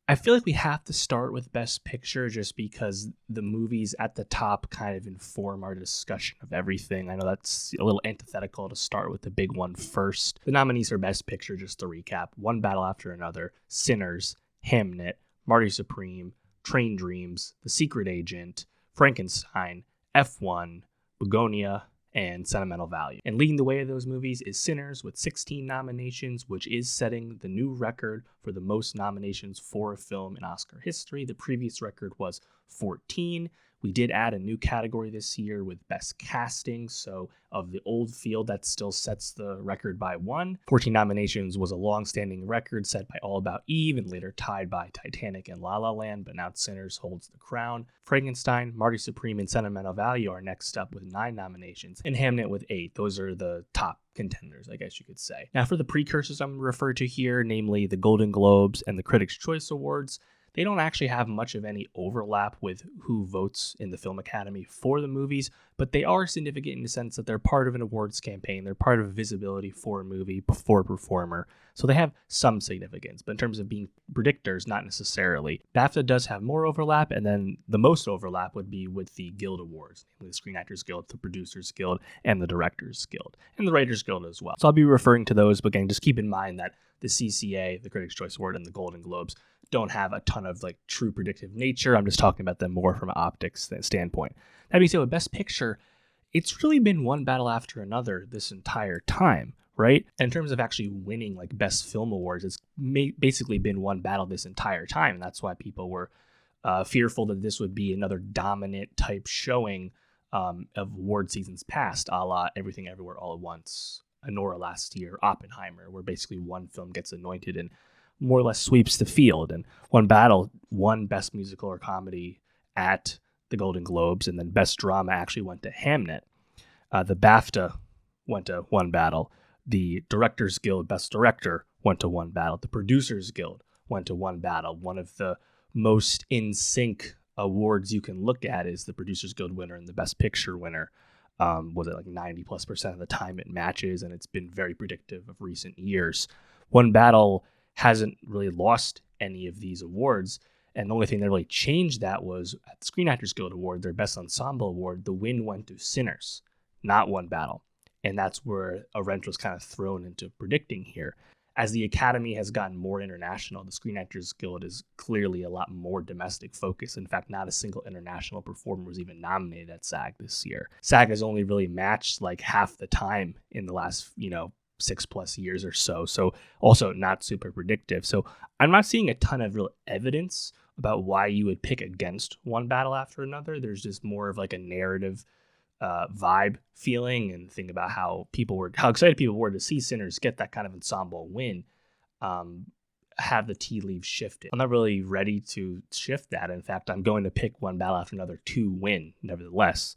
I feel like we have to start with Best Picture just because the movies at the top kind of inform our discussion of everything. I know that's a little antithetical to start with the big one first. The nominees for Best Picture, just to recap: One Battle After Another, Sinners, Hamnet, Marty Supreme, Train Dreams, The Secret Agent, Frankenstein, F1, Begonia, and Sentimental Value. And leading the way of those movies is Sinners with 16 nominations, which is setting the new record for the most nominations for a film in Oscar history. The previous record was 14. We did add a new category this year with Best Casting, so of the old field, that still sets the record by one. 14 nominations was a long-standing record set by All About Eve and later tied by Titanic and La La Land, but now Sinners holds the crown. Frankenstein, Marty Supreme, and Sentimental Value are next up with 9 nominations, and Hamnet with 8. Those are the top contenders, I guess you could say. Now for the precursors I'm referred to here, namely the Golden Globes and the Critics' Choice Awards, they don't actually have much of any overlap with who votes in the Film Academy for the movies, but they are significant in the sense that they're part of an awards campaign. They're part of visibility for a movie, for a performer. So they have some significance, but in terms of being predictors, not necessarily. BAFTA does have more overlap, and then the most overlap would be with the Guild Awards, namely the Screen Actors Guild, the Producers Guild, and the Directors Guild, and the Writers Guild as well. So I'll be referring to those, but again, just keep in mind that the CCA, the Critics' Choice Award, and the Golden Globes don't have a ton of true predictive nature. I'm just talking about them more from an optics standpoint. That being said, with Best Picture, it's really been one battle after another this entire time, right? And in terms of actually winning Best Film Awards, it's basically been one battle this entire time. And that's why people were fearful that this would be another dominant type showing of award seasons past, a la Everything Everywhere All at Once, Anora last year, Oppenheimer, where basically one film gets anointed and more or less sweeps the field. And One Battle won Best Musical or Comedy at the Golden Globes, and then Best Drama actually went to Hamnet. The BAFTA went to One Battle. The Directors Guild Best Director went to One Battle. The Producers Guild went to One Battle. One of the most in sync awards you can look at is the Producers Guild winner and the Best Picture winner. Was it 90+% of the time it matches, and it's been very predictive of recent years. One Battle hasn't really lost any of these awards, and the only thing that really changed that was at the Screen Actors Guild Award, their Best Ensemble Award, the win went to Sinners, not One Battle. And that's where a wrench was kind of thrown into predicting here. As the Academy has gotten more international, the Screen Actors Guild is clearly a lot more domestic focused. In fact, not a single international performer was even nominated at SAG this year. SAG has only really matched half the time in the last, 6+ years or so. So also not super predictive. So I'm not seeing a ton of real evidence about why you would pick against One Battle After Another. There's just more of a narrative vibe feeling, and think about how excited people were to see Sinners get that kind of ensemble win. Have the tea leaves shifted. I'm not really ready to shift that. In fact, I'm going to pick One Battle After Another to win, nevertheless.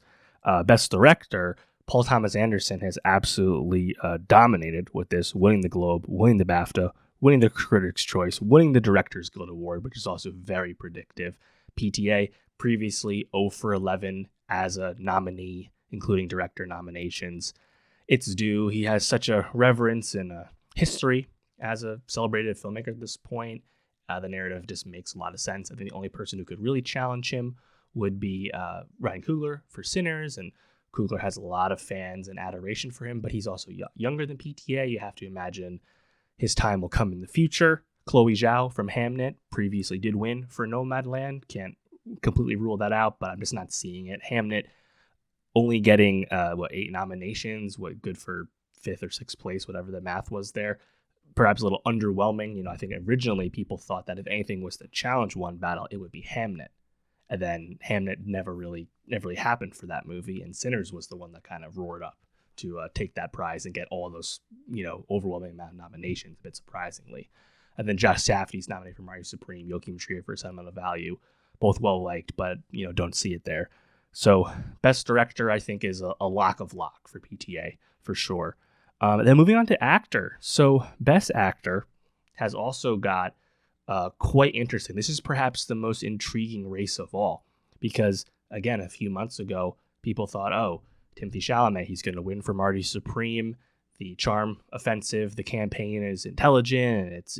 Best Director, Paul Thomas Anderson has absolutely dominated with this, winning the Globe, winning the BAFTA, winning the Critics' Choice, winning the Directors Guild Award, which is also very predictive. PTA, previously 0 for 11 as a nominee, including director nominations. It's due. He has such a reverence and a history as a celebrated filmmaker at this point. The narrative just makes a lot of sense. I think the only person who could really challenge him would be Ryan Coogler for Sinners, and Coogler has a lot of fans and adoration for him, but he's also younger than PTA. You have to imagine his time will come in the future. Chloe Zhao from Hamnet previously did win for Nomadland. Can't completely rule that out, but I'm just not seeing it. Hamnet only getting 8 nominations, good for fifth or sixth place, whatever the math was there. Perhaps a little underwhelming. I think originally people thought that if anything was to challenge one battle, it would be Hamnet. And then Hamnet never really happened for that movie, and Sinners was the one that kind of roared up to take that prize and get all those, overwhelming amount of nominations, a bit surprisingly. And then Josh Safdie's nominated for Marty Supreme, Joachim Trier for Sentimental Value, both well liked, but don't see it there. So Best Director, I think, is a lock of lock for PTA for sure. Then moving on to Actor. So Best Actor has also got quite interesting. This is perhaps the most intriguing race of all, because again, a few months ago, people thought, oh, Timothée Chalamet, he's going to win for Marty Supreme. The charm offensive, the campaign is intelligent, and it's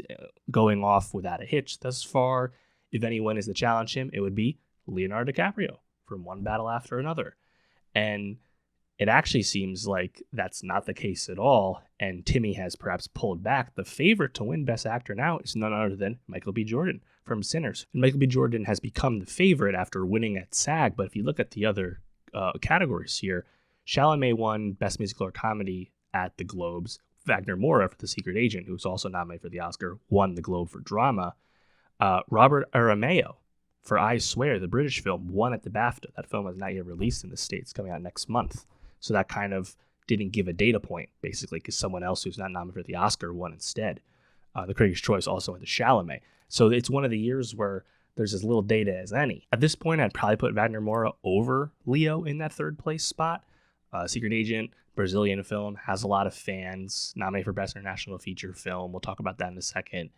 going off without a hitch thus far. If anyone is to challenge him, it would be Leonardo DiCaprio from one battle after another. And it actually seems like that's not the case at all, and Timmy has perhaps pulled back. The favorite to win Best Actor now is none other than Michael B. Jordan from Sinners. And Michael B. Jordan has become the favorite after winning at SAG, but if you look at the other categories here, Chalamet won Best Musical or Comedy at the Globes. Wagner Moura for The Secret Agent, who was also nominated for the Oscar, won the Globe for Drama. Robert Aramayo for I Swear, the British film, won at the BAFTA. That film is not yet released in the States, coming out next month. So that kind of didn't give a data point, basically, because someone else who's not nominated for the Oscar won instead. The Critics' Choice also went to Chalamet. So it's one of the years where there's as little data as any. At this point, I'd probably put Wagner Moura over Leo in that third place spot. Secret Agent, Brazilian film, has a lot of fans, nominated for Best International Feature Film. We'll talk about that in a second.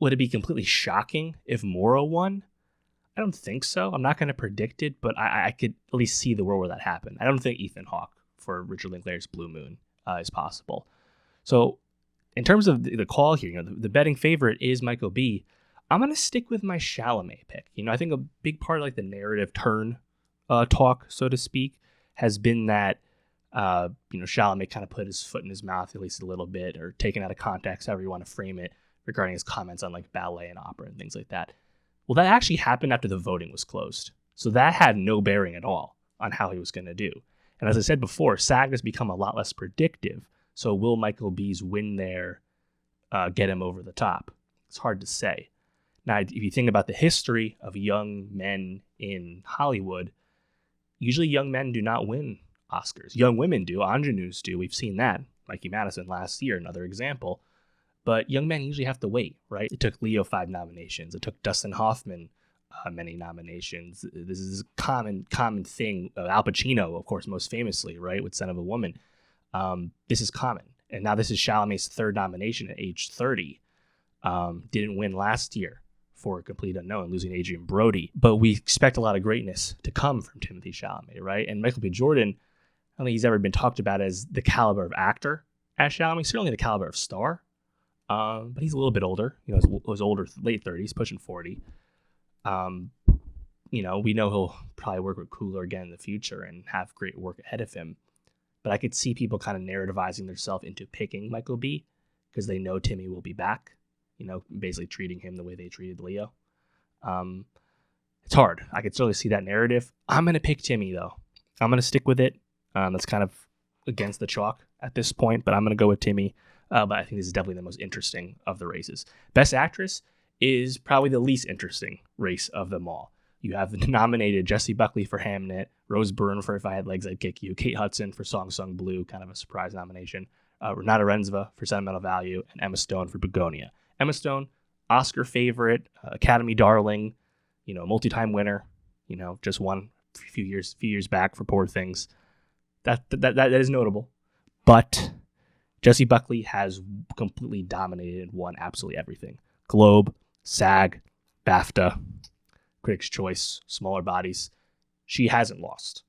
Would it be completely shocking if Moura won? I don't think so. I'm not going to predict it, but I could at least see the world where that happened. I don't think Ethan Hawke for Richard Linklater's Blue Moon is possible. So in terms of the call here, the betting favorite is Michael B. I'm going to stick with my Chalamet pick. I think a big part of the narrative turn talk, so to speak, has been that Chalamet kind of put his foot in his mouth at least a little bit, or taken out of context, however you want to frame it, regarding his comments on ballet and opera and things like that. Well, that actually happened after the voting was closed. So that had no bearing at all on how he was going to do. And as I said before, SAG has become a lot less predictive. So will Michael B's win there get him over the top? It's hard to say. Now, if you think about the history of young men in Hollywood, usually young men do not win Oscars. Young women do. Ingenues do. We've seen that. Mikey Madison last year, another example. But young men usually have to wait, right? It took Leo 5 nominations. It took Dustin Hoffman many nominations. This is a common thing. Al Pacino, of course, most famously, right, with Son of a Woman. This is common. And now this is Chalamet's third nomination at age 30. Didn't win last year for A Complete Unknown, losing Adrian Brody. But we expect a lot of greatness to come from Timothée Chalamet, right? And Michael B. Jordan, I don't think he's ever been talked about as the caliber of actor as Chalamet, certainly the caliber of star. But he's a little bit older. Was older, late 30s, pushing 40. We know he'll probably work with Coogler again in the future and have great work ahead of him. But I could see people kind of narrativizing themselves into picking Michael B. because they know Timmy will be back. Basically treating him the way they treated Leo. It's hard. I could certainly see that narrative. I'm going to pick Timmy, though. I'm going to stick with it. That's kind of against the chalk at this point, but I'm going to go with Timmy. But I think this is definitely the most interesting of the races. Best Actress is probably the least interesting race of them all. You have the nominated Jessie Buckley for Hamnet, Rose Byrne for If I Had Legs, I'd Kick You, Kate Hudson for Song Sung Blue, kind of a surprise nomination, Renata Renzva for Sentimental Value, and Emma Stone for Begonia. Emma Stone, Oscar favorite, Academy darling, multi-time winner, just won a few years back for Poor Things. That is notable. But Jessie Buckley has completely dominated and won absolutely everything. Globe, SAG, BAFTA, Critics' Choice, smaller bodies. She hasn't lost.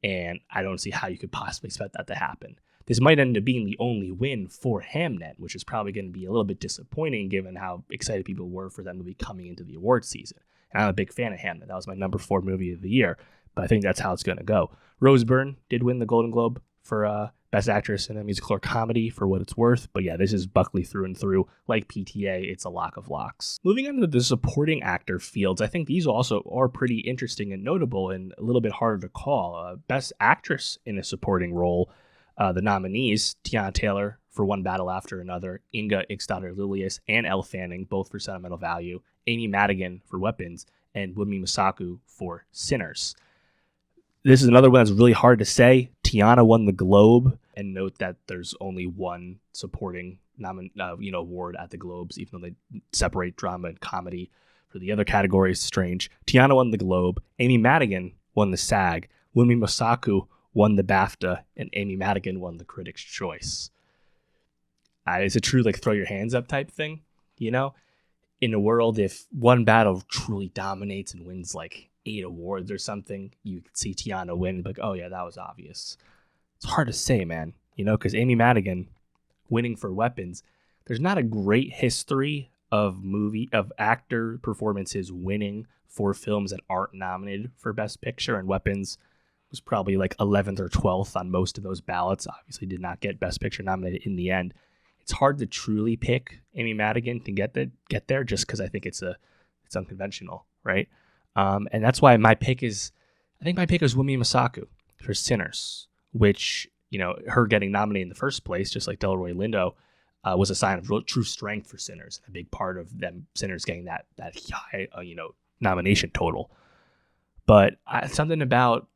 And I don't see how you could possibly expect that to happen. This might end up being the only win for Hamnet, which is probably going to be a little bit disappointing given how excited people were for them to be coming into the awards season. And I'm a big fan of Hamnet. That was my number 4 movie of the year. But I think that's how it's going to go. Rose Byrne did win the Golden Globe for Best Actress in a Musical or Comedy, for what it's worth. But yeah, this is Buckley through and through. Like PTA, it's a lock of locks. Moving on to the supporting actor fields, I think these also are pretty interesting and notable and a little bit harder to call. Best Actress in a supporting role, The nominees, Tiana Taylor for One Battle After Another, Inga Ixdottir Lilius, and Elle Fanning, both for Sentimental Value, Amy Madigan for Weapons, and Wunmi Masaku for Sinners. This is another one that's really hard to say. Tiana won the Globe, and note that there's only one supporting award at the Globes, even though they separate drama and comedy for the other categories. Strange. Tiana won the Globe. Amy Madigan won the SAG. Wunmi Masaku won the BAFTA, and Amy Madigan won the Critics' Choice. It's a true throw your hands up type thing, In a world, if One Battle truly dominates and wins 8 awards or something, you could see Tiana win, oh yeah, that was obvious. It's hard to say, man, because Amy Madigan winning for Weapons, there's not a great history of actor performances winning for films that aren't nominated for Best Picture, and Weapons was probably 11th or 12th on most of those ballots. Obviously did not get Best Picture nominated in the end. It's hard to truly pick Amy Madigan to get there just because I think it's unconventional, right? And that's why my pick is Wunmi Masaku for Sinners, which, her getting nominated in the first place, just like Delroy Lindo, was a sign of true strength for Sinners. A big part of them Sinners getting that high, nomination total. But something about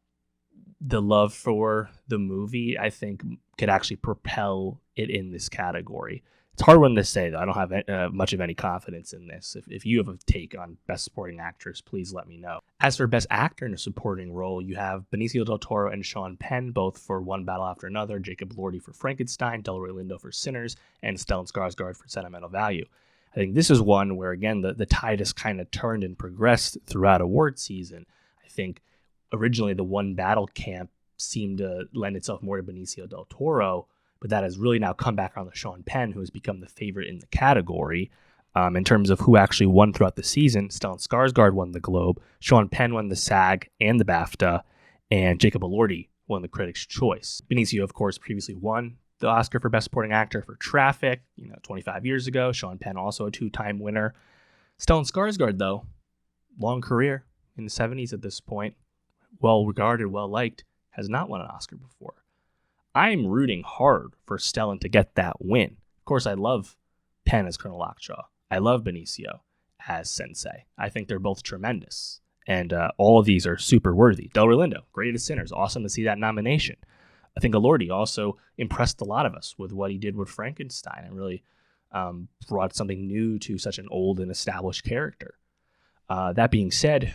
the love for the movie, I think, could actually propel it in this category. It's a hard one to say, though. I don't have much of any confidence in this. If you have a take on Best Supporting Actress, please let me know. As for Best Actor in a Supporting Role, you have Benicio del Toro and Sean Penn, both for One Battle After Another, Jacob Elordi for Frankenstein, Delroy Lindo for Sinners, and Stellan Skarsgård for Sentimental Value. I think this is one where, again, the tide has kind of turned and progressed throughout award season. I think originally the One Battle camp seemed to lend itself more to Benicio del Toro, but that has really now come back around to Sean Penn, who has become the favorite in the category. In terms of who actually won throughout the season, Stellan Skarsgård won the Globe, Sean Penn won the SAG and the BAFTA, and Jacob Elordi won the Critics' Choice. Benicio, of course, previously won the Oscar for Best Supporting Actor for Traffic, 25 years ago. Sean Penn, also a 2-time winner. Stellan Skarsgård, though, long career in the 70s at this point, well-regarded, well-liked, has not won an Oscar before. I'm rooting hard for Stellan to get that win. Of course, I love Penn as Colonel Lockjaw. I love Benicio as Sensei. I think they're both tremendous. And all of these are super worthy. Delroy Lindo, great as Sinners. Awesome to see that nomination. I think Elordi also impressed a lot of us with what he did with Frankenstein and really brought something new to such an old and established character. That being said,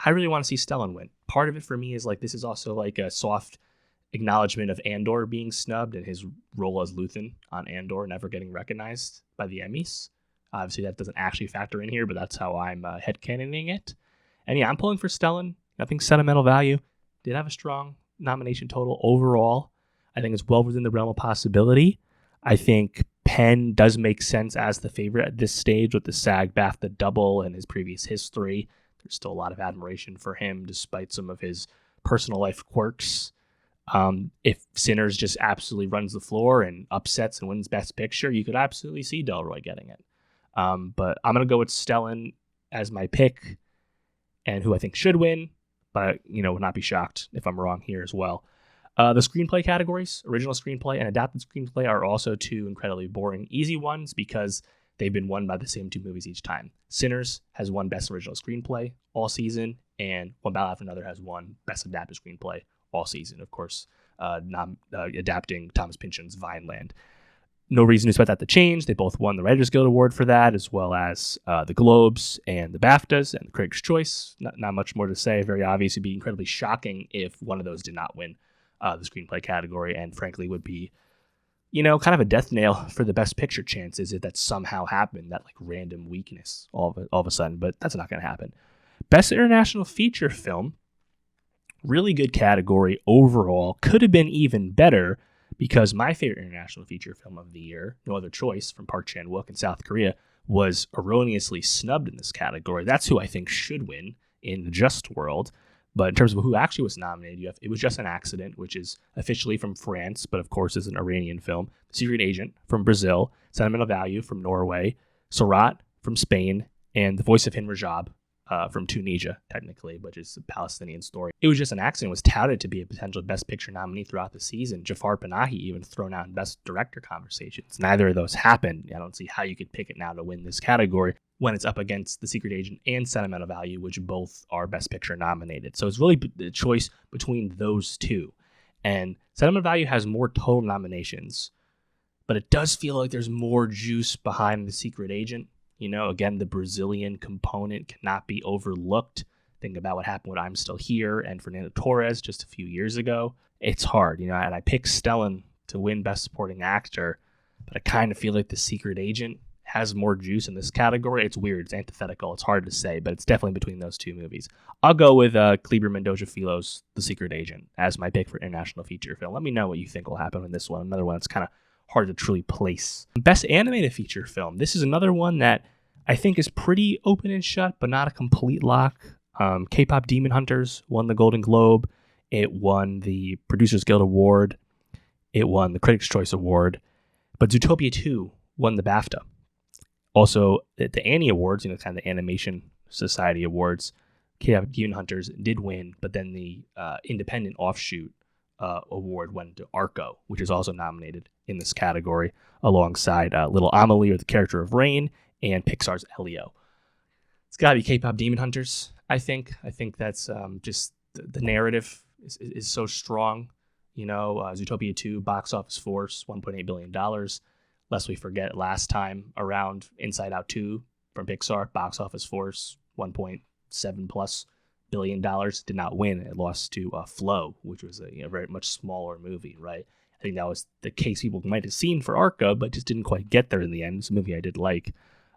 I really want to see Stellan win. Part of it for me is this is also a soft acknowledgement of Andor being snubbed and his role as Luthen on Andor never getting recognized by the Emmys. Obviously, that doesn't actually factor in here, but that's how I'm headcanoning it. And yeah, I'm pulling for Stellan. I think Sentimental Value did have a strong nomination total overall. I think it's well within the realm of possibility. I think Penn does make sense as the favorite at this stage with the SAG BAFTA double and his previous history. There's still a lot of admiration for him despite some of his personal life quirks. If Sinners just absolutely runs the floor and upsets and wins Best Picture, you could absolutely see Delroy getting it. But I'm going to go with Stellan as my pick and who I think should win, but, would not be shocked if I'm wrong here as well. The screenplay categories, original screenplay and adapted screenplay, are also two incredibly boring, easy ones because they've been won by the same two movies each time. Sinners has won Best Original Screenplay all season, and One Battle After Another has won Best Adapted Screenplay all season. Of course, adapting Thomas Pynchon's Vineland. No reason to expect that to change. They both won the Writers Guild Award for that, as well as the Globes and the BAFTAs and the Critics' Choice. Not much more to say. Very obvious. It'd be incredibly shocking if one of those did not win the screenplay category, and frankly would be, kind of a death nail for the Best Picture chances if that somehow happened, that random weakness all of a sudden, but that's not going to happen. Best International Feature Film, really good category overall. Could have been even better because my favorite international feature film of the year, No Other Choice, from Park Chan-wook in South Korea, was erroneously snubbed in this category. That's who I think should win in the Just World. But in terms of who actually was nominated, it was Just an Accident, which is officially from France, but of course is an Iranian film. Secret Agent from Brazil, Sentimental Value from Norway, Surat from Spain, and The Voice of Hin Rajab from Tunisia, technically, which is a Palestinian story. It was just an accident. It was touted to be a potential Best Picture nominee throughout the season. Jafar Panahi even thrown out in Best Director conversations. Neither of those happened. I don't see how you could pick it now to win this category when it's up against The Secret Agent and Sentimental Value, which both are Best Picture nominated. So it's really the choice between those two. And Sentimental Value has more total nominations, but it does feel like there's more juice behind The Secret Agent. Again, the Brazilian component cannot be overlooked. Think about what happened with I'm Still Here and Fernando Torres just a few years ago. It's hard, and I picked Stellan to win Best Supporting Actor, but I kind of feel like The Secret Agent has more juice in this category. It's weird. It's antithetical. It's hard to say, but it's definitely between those two movies. I'll go with Kleber Mendoza Filo's The Secret Agent as my pick for international feature film. Let me know what you think will happen in this one. Another one that's kind of hard to truly place. Best Animated Feature Film. This is another one that I think is pretty open and shut, but not a complete lock. K-Pop Demon Hunters won the Golden Globe. It won the Producers Guild Award. It won the Critics' Choice Award. But Zootopia 2 won the BAFTA. Also, the Annie Awards, kind of the Animation Society Awards, K-Pop Demon Hunters did win, but then the Independent Offshoot award went to Arco, which is also nominated in this category, alongside Little Amelie, or the character of Rain, and Pixar's Elio. It's got to be K-Pop Demon Hunters, I think. I think that's just the narrative is so strong. Zootopia 2, box office force, $1.8 billion. Lest we forget, last time around, Inside Out 2 from Pixar, box office force, $1.7+ billion, did not win. It lost to Flow, which was a very much smaller movie, right? I think that was the case people might have seen for Arca, but just didn't quite get there in the end. It's a movie I did like.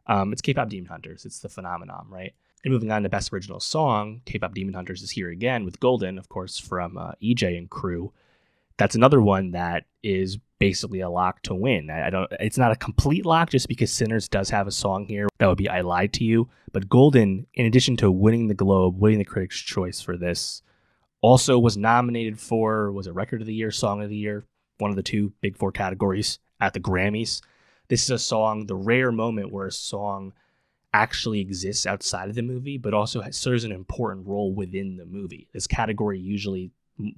It's K-Pop Demon Hunters. It's the phenomenon, right? And moving on to Best Original Song, K-Pop Demon Hunters is here again with Golden, of course, from EJ and crew. That's another one that is basically a lock to win. It's not a complete lock just because Sinners does have a song here. That would be I Lied to You. But Golden, in addition to winning the Globe, winning the Critics' Choice for this, also was nominated for, was it Record of the Year, Song of the Year? One of the two big four categories at the Grammys. This is a song, the rare moment where a song actually exists outside of the movie, but also serves an important role within the movie. This category usually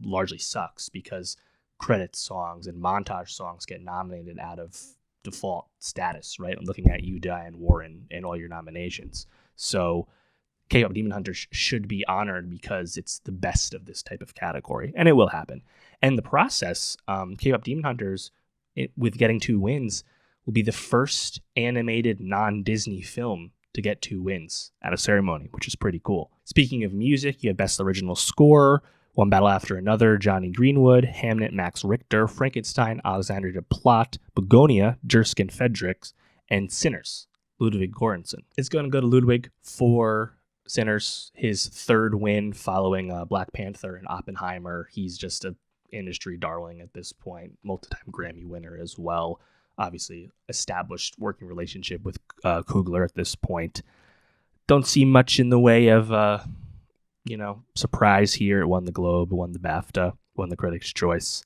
largely sucks because credit songs and montage songs get nominated out of default status, right? I'm looking at you, Diane Warren, and all your nominations. So K-Pop Demon Hunters should be honored because it's the best of this type of category, and it will happen. And the process, K-Pop Demon Hunters, with getting 2 wins, will be the first animated non-Disney film to get 2 wins at a ceremony, which is pretty cool. Speaking of music, you have Best Original Score, One Battle After Another, Johnny Greenwood, Hamnet, Max Richter, Frankenstein, Alexander Desplat, Begonia, Jerskin Fedricks, and Sinners, Ludwig Göransson. It's going to go to Ludwig for Sinners, his 3rd win following Black Panther and Oppenheimer. He's just an industry darling at this point, multi-time Grammy winner as well. Obviously, established working relationship with Coogler at this point. Don't see much in the way of, surprise here. It won the Globe, it won the BAFTA, won the Critics' Choice.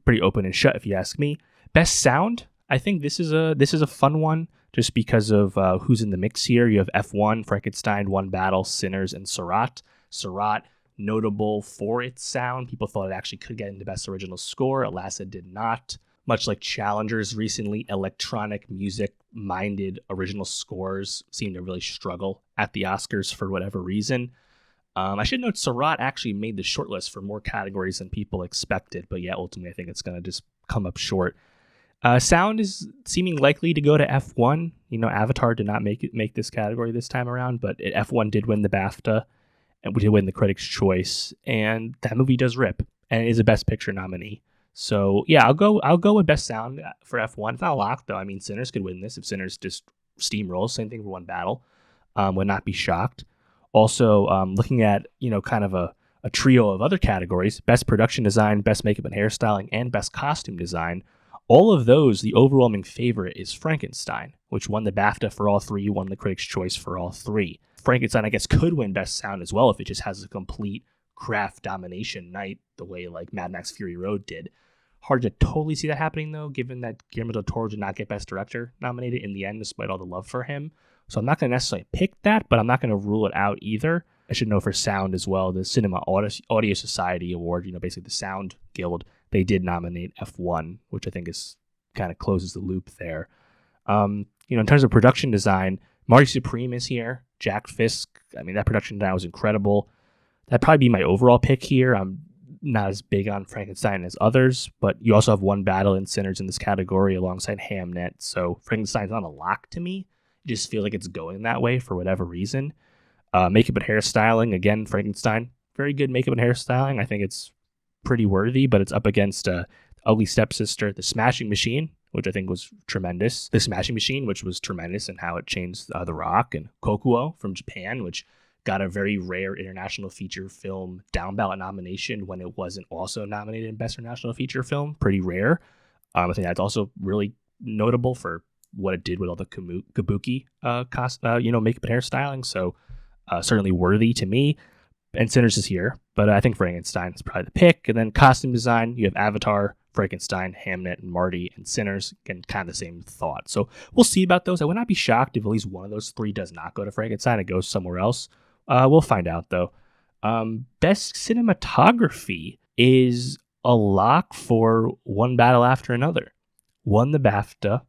Pretty open and shut, if you ask me. Best Sound, I think this is a fun one, just because of who's in the mix here. You have F1, Frankenstein, One Battle, Sinners, and Surat. Surat, notable for its sound. People thought it actually could get into Best Original Score. Alas, it did not. Much like Challengers recently, electronic music-minded original scores seem to really struggle at the Oscars for whatever reason. I should note Surat actually made the shortlist for more categories than people expected, but yeah, ultimately I think it's going to just come up short. Sound is seeming likely to go to F1. Avatar did not make this category this time around, but F1 did win the BAFTA, and we did win the Critics' Choice, and that movie does rip, and is a Best Picture nominee. So yeah, I'll go with Best Sound for F1. It's not a lock though. I mean, Sinners could win this if Sinners just steamrolls. Same thing for One Battle. Would not be shocked. Also, looking at kind of a trio of other categories: Best Production Design, Best Makeup and Hairstyling, and Best Costume Design. All of those, the overwhelming favorite is Frankenstein, which won the BAFTA for all 3, won the Critics' Choice for all 3. Frankenstein, I guess, could win Best Sound as well if it just has a complete craft domination night the way like Mad Max Fury Road did. Hard to totally see that happening though, given that Guillermo del Toro did not get Best Director nominated in the end despite all the love for him. So I'm not going to necessarily pick that, but I'm not going to rule it out either. I should know for sound as well, the Cinema Audio Society Award, basically the Sound Guild, they did nominate F1, which I think is kind of closes the loop there. In terms of production design, Marty Supreme is here. Jack Fisk, that production design was incredible. That'd probably be my overall pick here. I'm not as big on Frankenstein as others, but you also have One Battle and Sinners in this category alongside Hamnet. So Frankenstein's not a lock to me. I just feel like it's going that way for whatever reason. Makeup and hairstyling, again, Frankenstein, very good makeup and hairstyling. I think it's pretty worthy, but it's up against Ugly Stepsister, The Smashing Machine, which I think was tremendous. The Smashing Machine, which was tremendous in how it changed The Rock, and Kokuo from Japan, which got a very rare international feature film down ballot nomination when it wasn't also nominated in Best International Feature Film. Pretty rare. I think that's also really notable for what it did with all the kabuki makeup and hairstyling. So certainly worthy to me. And Sinners is here, but I think Frankenstein is probably the pick. And then costume design, you have Avatar, Frankenstein, Hamnet, and Marty, and Sinners. Again, kind of the same thought. So we'll see about those. I would not be shocked if at least one of those three does not go to Frankenstein. It goes somewhere else. We'll find out, though. Best cinematography is a lock for One Battle After Another. Won the BAFTA,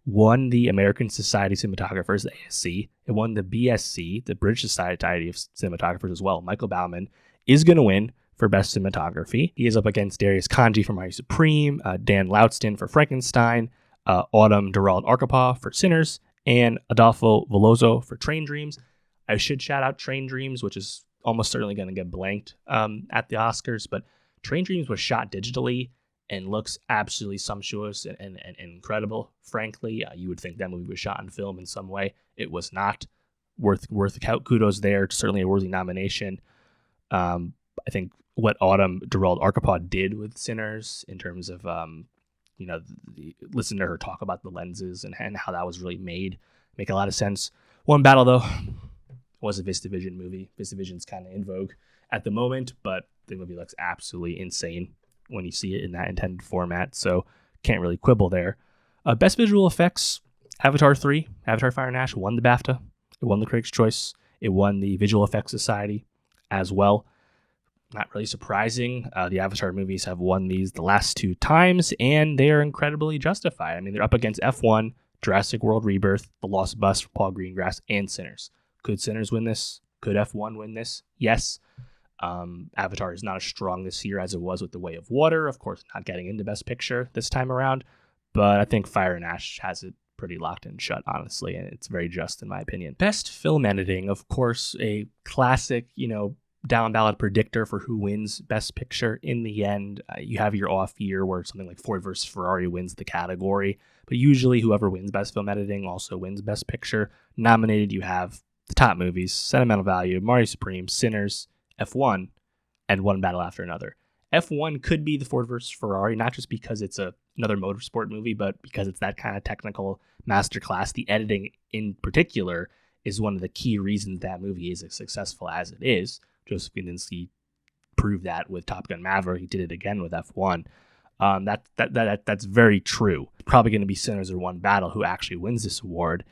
won the American Society of Cinematographers, the ASC. It won the BSC, the British Society of Cinematographers as well. Michael Bauman is going to win for Best Cinematography. He is up against Darius Kanji for Marty Supreme, Dan Loudston for Frankenstein, Autumn Durald Arkapaw for Sinners, and Adolfo Veloso for Train Dreams. I should shout out Train Dreams, which is almost certainly going to get blanked at the Oscars, but Train Dreams was shot digitally and looks absolutely sumptuous and incredible. Frankly, you would think that movie was shot in film in some way. It was not. Worth kudos there. Certainly a worthy nomination. I think what Autumn Durald Arkapaw did with Sinners in terms of, listen to her talk about the lenses and how that was really made, make a lot of sense. One Battle, though, was a VistaVision movie. VistaVision's kind of in vogue at the moment, but the movie looks absolutely insane when you see it in that intended format, so can't really quibble there. Best visual effects, Avatar 3, Avatar Fire and Ash won the BAFTA. It won the Critics' Choice. It won the Visual Effects Society as well. Not really surprising. The Avatar movies have won these the last two times, and they are incredibly justified. They're up against F1, Jurassic World Rebirth, The Lost Bus for Paul Greengrass, and Sinners. Could Sinners win this? Could F1 win this? Yes. Avatar is not as strong this year as it was with The Way of Water. Of course, not getting into Best Picture this time around, but I think Fire and Ash has it pretty locked and shut, honestly, and it's very just in my opinion. Best film editing, of course, a classic, down ballot predictor for who wins Best Picture. In the end, you have your off year where something like Ford vs. Ferrari wins the category, but usually whoever wins Best Film Editing also wins Best Picture. Nominated, you have the top movies: Sentimental Value, Marty Supreme, Sinners, F1, and One Battle After Another. F1 could be the Ford vs. Ferrari, not just because it's another motorsport movie, but because it's that kind of technical masterclass. The editing in particular is one of the key reasons that movie is as successful as it is. Joseph Kosinski proved that with Top Gun Maverick. He did it again with F1. That's very true. Probably going to be Sinners or One Battle who actually wins this award.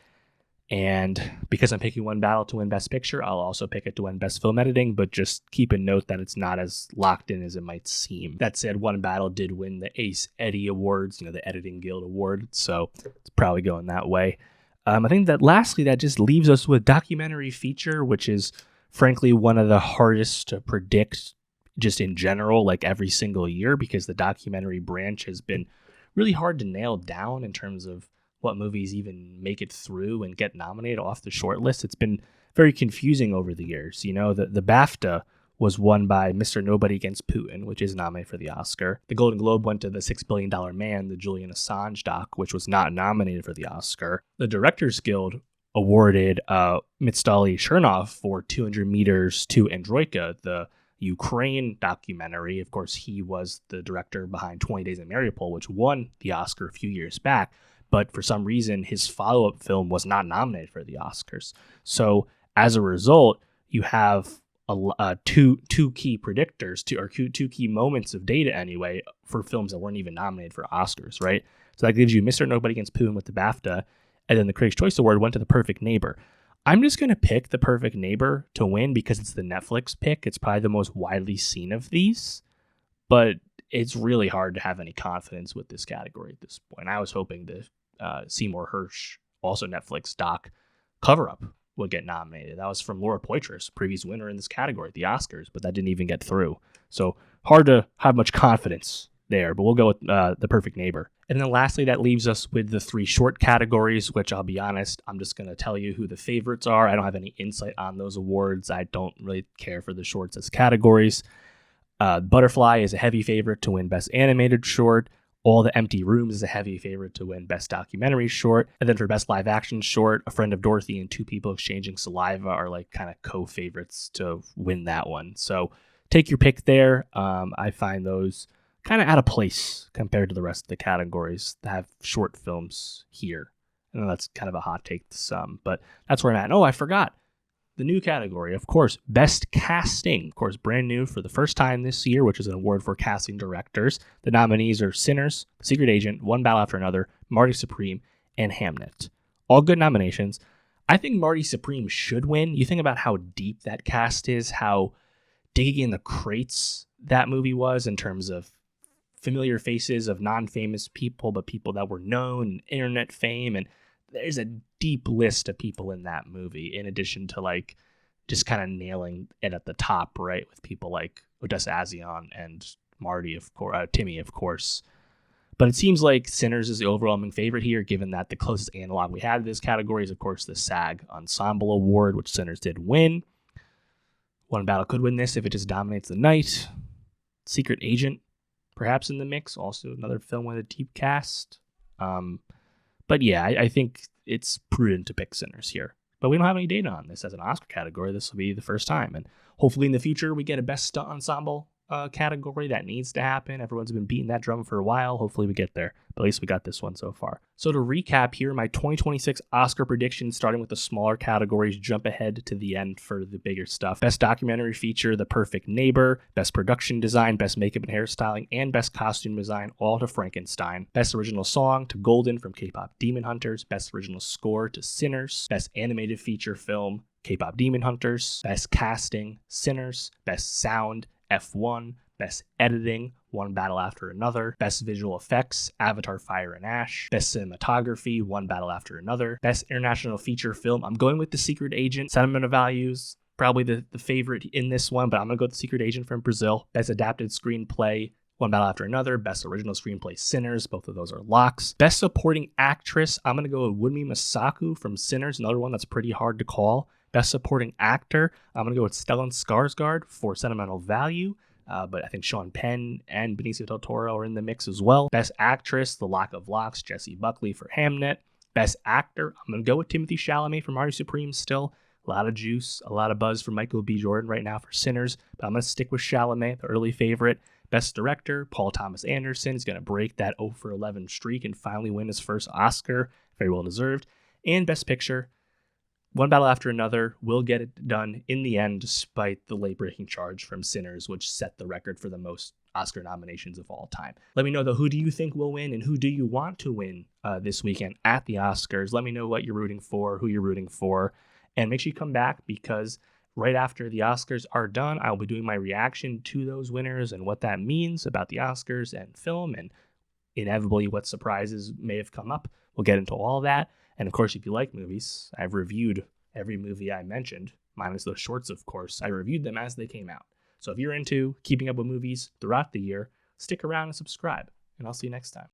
And because I'm picking One Battle to win Best Picture, I'll also pick it to win Best Film Editing, but just keep in note that it's not as locked in as it might seem. That said, One Battle did win the Ace Eddie Awards, the Editing Guild Award, so it's probably going that way. I think that lastly, that just leaves us with documentary feature, which is frankly one of the hardest to predict just in general, like every single year, because the documentary branch has been really hard to nail down in terms of what movies even make it through and get nominated off the short list. It's been very confusing over the years. The BAFTA was won by Mr. Nobody Against Putin, which is nominated for the Oscar. The Golden Globe went to The $6 Billion Man, the Julian Assange doc, which was not nominated for the Oscar. The Directors Guild awarded Mitsali Chernov for 200 Meters to Androika, the Ukraine documentary. Of course, he was the director behind 20 Days in Mariupol, which won the Oscar a few years back. But for some reason, his follow-up film was not nominated for the Oscars. So as a result, you have two key predictors, two key moments of data anyway, for films that weren't even nominated for Oscars, right? So that gives you Mr. Nobody Against Putin with the BAFTA, And then the Critics' Choice Award went to The Perfect Neighbor. I'm just going to pick The Perfect Neighbor to win because it's the Netflix pick. It's probably the most widely seen of these, but it's really hard to have any confidence with this category at this point. I was hoping the Seymour Hersh, also Netflix doc, Cover Up would get nominated. That was from Laura Poitras, previous winner in this category at the Oscars, but that didn't even get through. So hard to have much confidence there, but we'll go with The Perfect Neighbor. And then lastly, that leaves us with the 3 short categories, which I'll be honest, I'm just going to tell you who the favorites are. I don't have any insight on those awards. I don't really care for the shorts as categories. Butterfly is a heavy favorite to win Best Animated Short. All the Empty Rooms is a heavy favorite to win Best Documentary Short. And then for Best Live Action Short, A Friend of Dorothy and Two People Exchanging Saliva are like kind of co-favorites to win that one. So take your pick there. I find those kind of out of place compared to the rest of the categories that have short films here. I know that's kind of a hot take to some, but that's where I'm at. Oh, I forgot. The new category, of course, Best Casting. Of course, brand new for the first time this year, which is an award for casting directors. The nominees are Sinners, Secret Agent, One Battle After Another, Marty Supreme, and Hamnet. All good nominations. I think Marty Supreme should win. You think about how deep that cast is, how digging in the crates that movie was in terms of familiar faces of non-famous people, but people that were known, internet fame, and there's a deep list of people in that movie, in addition to like just kind of nailing it at the top, right? With people like Odessa Azion and Marty, of course, Timmy, of course. But it seems like Sinners is the overwhelming favorite here, given that the closest analog we had to this category is, of course, the SAG Ensemble Award, which Sinners did win. One Battle could win this if it just dominates the night. Secret Agent, perhaps in the mix, also another film with a deep cast. But yeah, I think it's prudent to pick Sinners here. But we don't have any data on this as an Oscar category. This will be the first time. And hopefully in the future, we get a Best Stunt Ensemble category. That needs to happen. Everyone's been beating that drum for a while. Hopefully we get there. But at least we got this one so far. So to recap here, my 2026 Oscar predictions, starting with the smaller categories, jump ahead to the end for the bigger stuff. Best Documentary Feature, The Perfect Neighbor. Best Production Design, Best Makeup and Hairstyling, and Best Costume Design, all to Frankenstein. Best Original Song to Golden from K-Pop Demon Hunters. Best Original Score to Sinners. Best Animated Feature Film, K-Pop Demon Hunters. Best Casting, Sinners. Best Sound, F1, Best Editing, One Battle After Another, Best Visual Effects, Avatar Fire and Ash, Best Cinematography, One Battle After Another, Best International Feature Film. I'm going with The Secret Agent. Sentimental Values, probably the favorite in this one, but I'm going to go with The Secret Agent from Brazil. Best Adapted Screenplay, One Battle After Another. Best Original Screenplay, Sinners. Both of those are locks. Best Supporting Actress, I'm going to go with Wunmi Masaku from Sinners, another one that's pretty hard to call. Best Supporting Actor, I'm going to go with Stellan Skarsgård for Sentimental Value, but I think Sean Penn and Benicio del Toro are in the mix as well. Best Actress, The Lock of Locks, Jessie Buckley for Hamnet. Best Actor, I'm going to go with Timothée Chalamet for Marty Supreme still. A lot of juice, a lot of buzz for Michael B. Jordan right now for Sinners, but I'm going to stick with Chalamet, the early favorite. Best Director, Paul Thomas Anderson is going to break that 0 for 11 streak and finally win his first Oscar. Very well deserved. And Best Picture, One Battle After Another will get it done in the end, despite the late-breaking charge from Sinners, which set the record for the most Oscar nominations of all time. Let me know, though, who do you think will win and who do you want to win this weekend at the Oscars? Let me know what you're rooting for, who you're rooting for, and make sure you come back because right after the Oscars are done, I'll be doing my reaction to those winners and what that means about the Oscars and film and inevitably what surprises may have come up. We'll get into all that. And of course, if you like movies, I've reviewed every movie I mentioned, minus those shorts, of course. I reviewed them as they came out. So if you're into keeping up with movies throughout the year, stick around and subscribe. And I'll see you next time.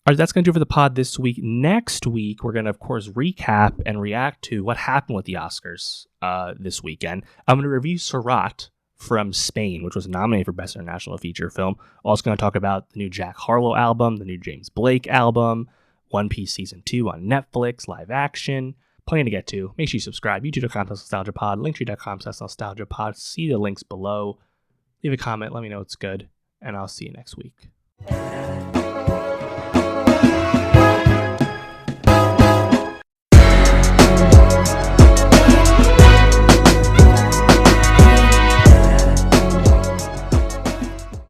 All right, that's going to do it for the pod this week. Next week, we're going to, of course, recap and react to what happened with the Oscars this weekend. I'm going to review Sycthe from Spain, which was nominated for Best International Feature Film. Also going to talk about the new Jack Harlow album, the new James Blake album, One Piece Season 2 on Netflix, live action. Plenty to get to. Make sure you subscribe. YouTube.com/nostalgiapod, linktree.com/nostalgiapod. See the links below. Leave a comment. Let me know it's good. And I'll see you next week.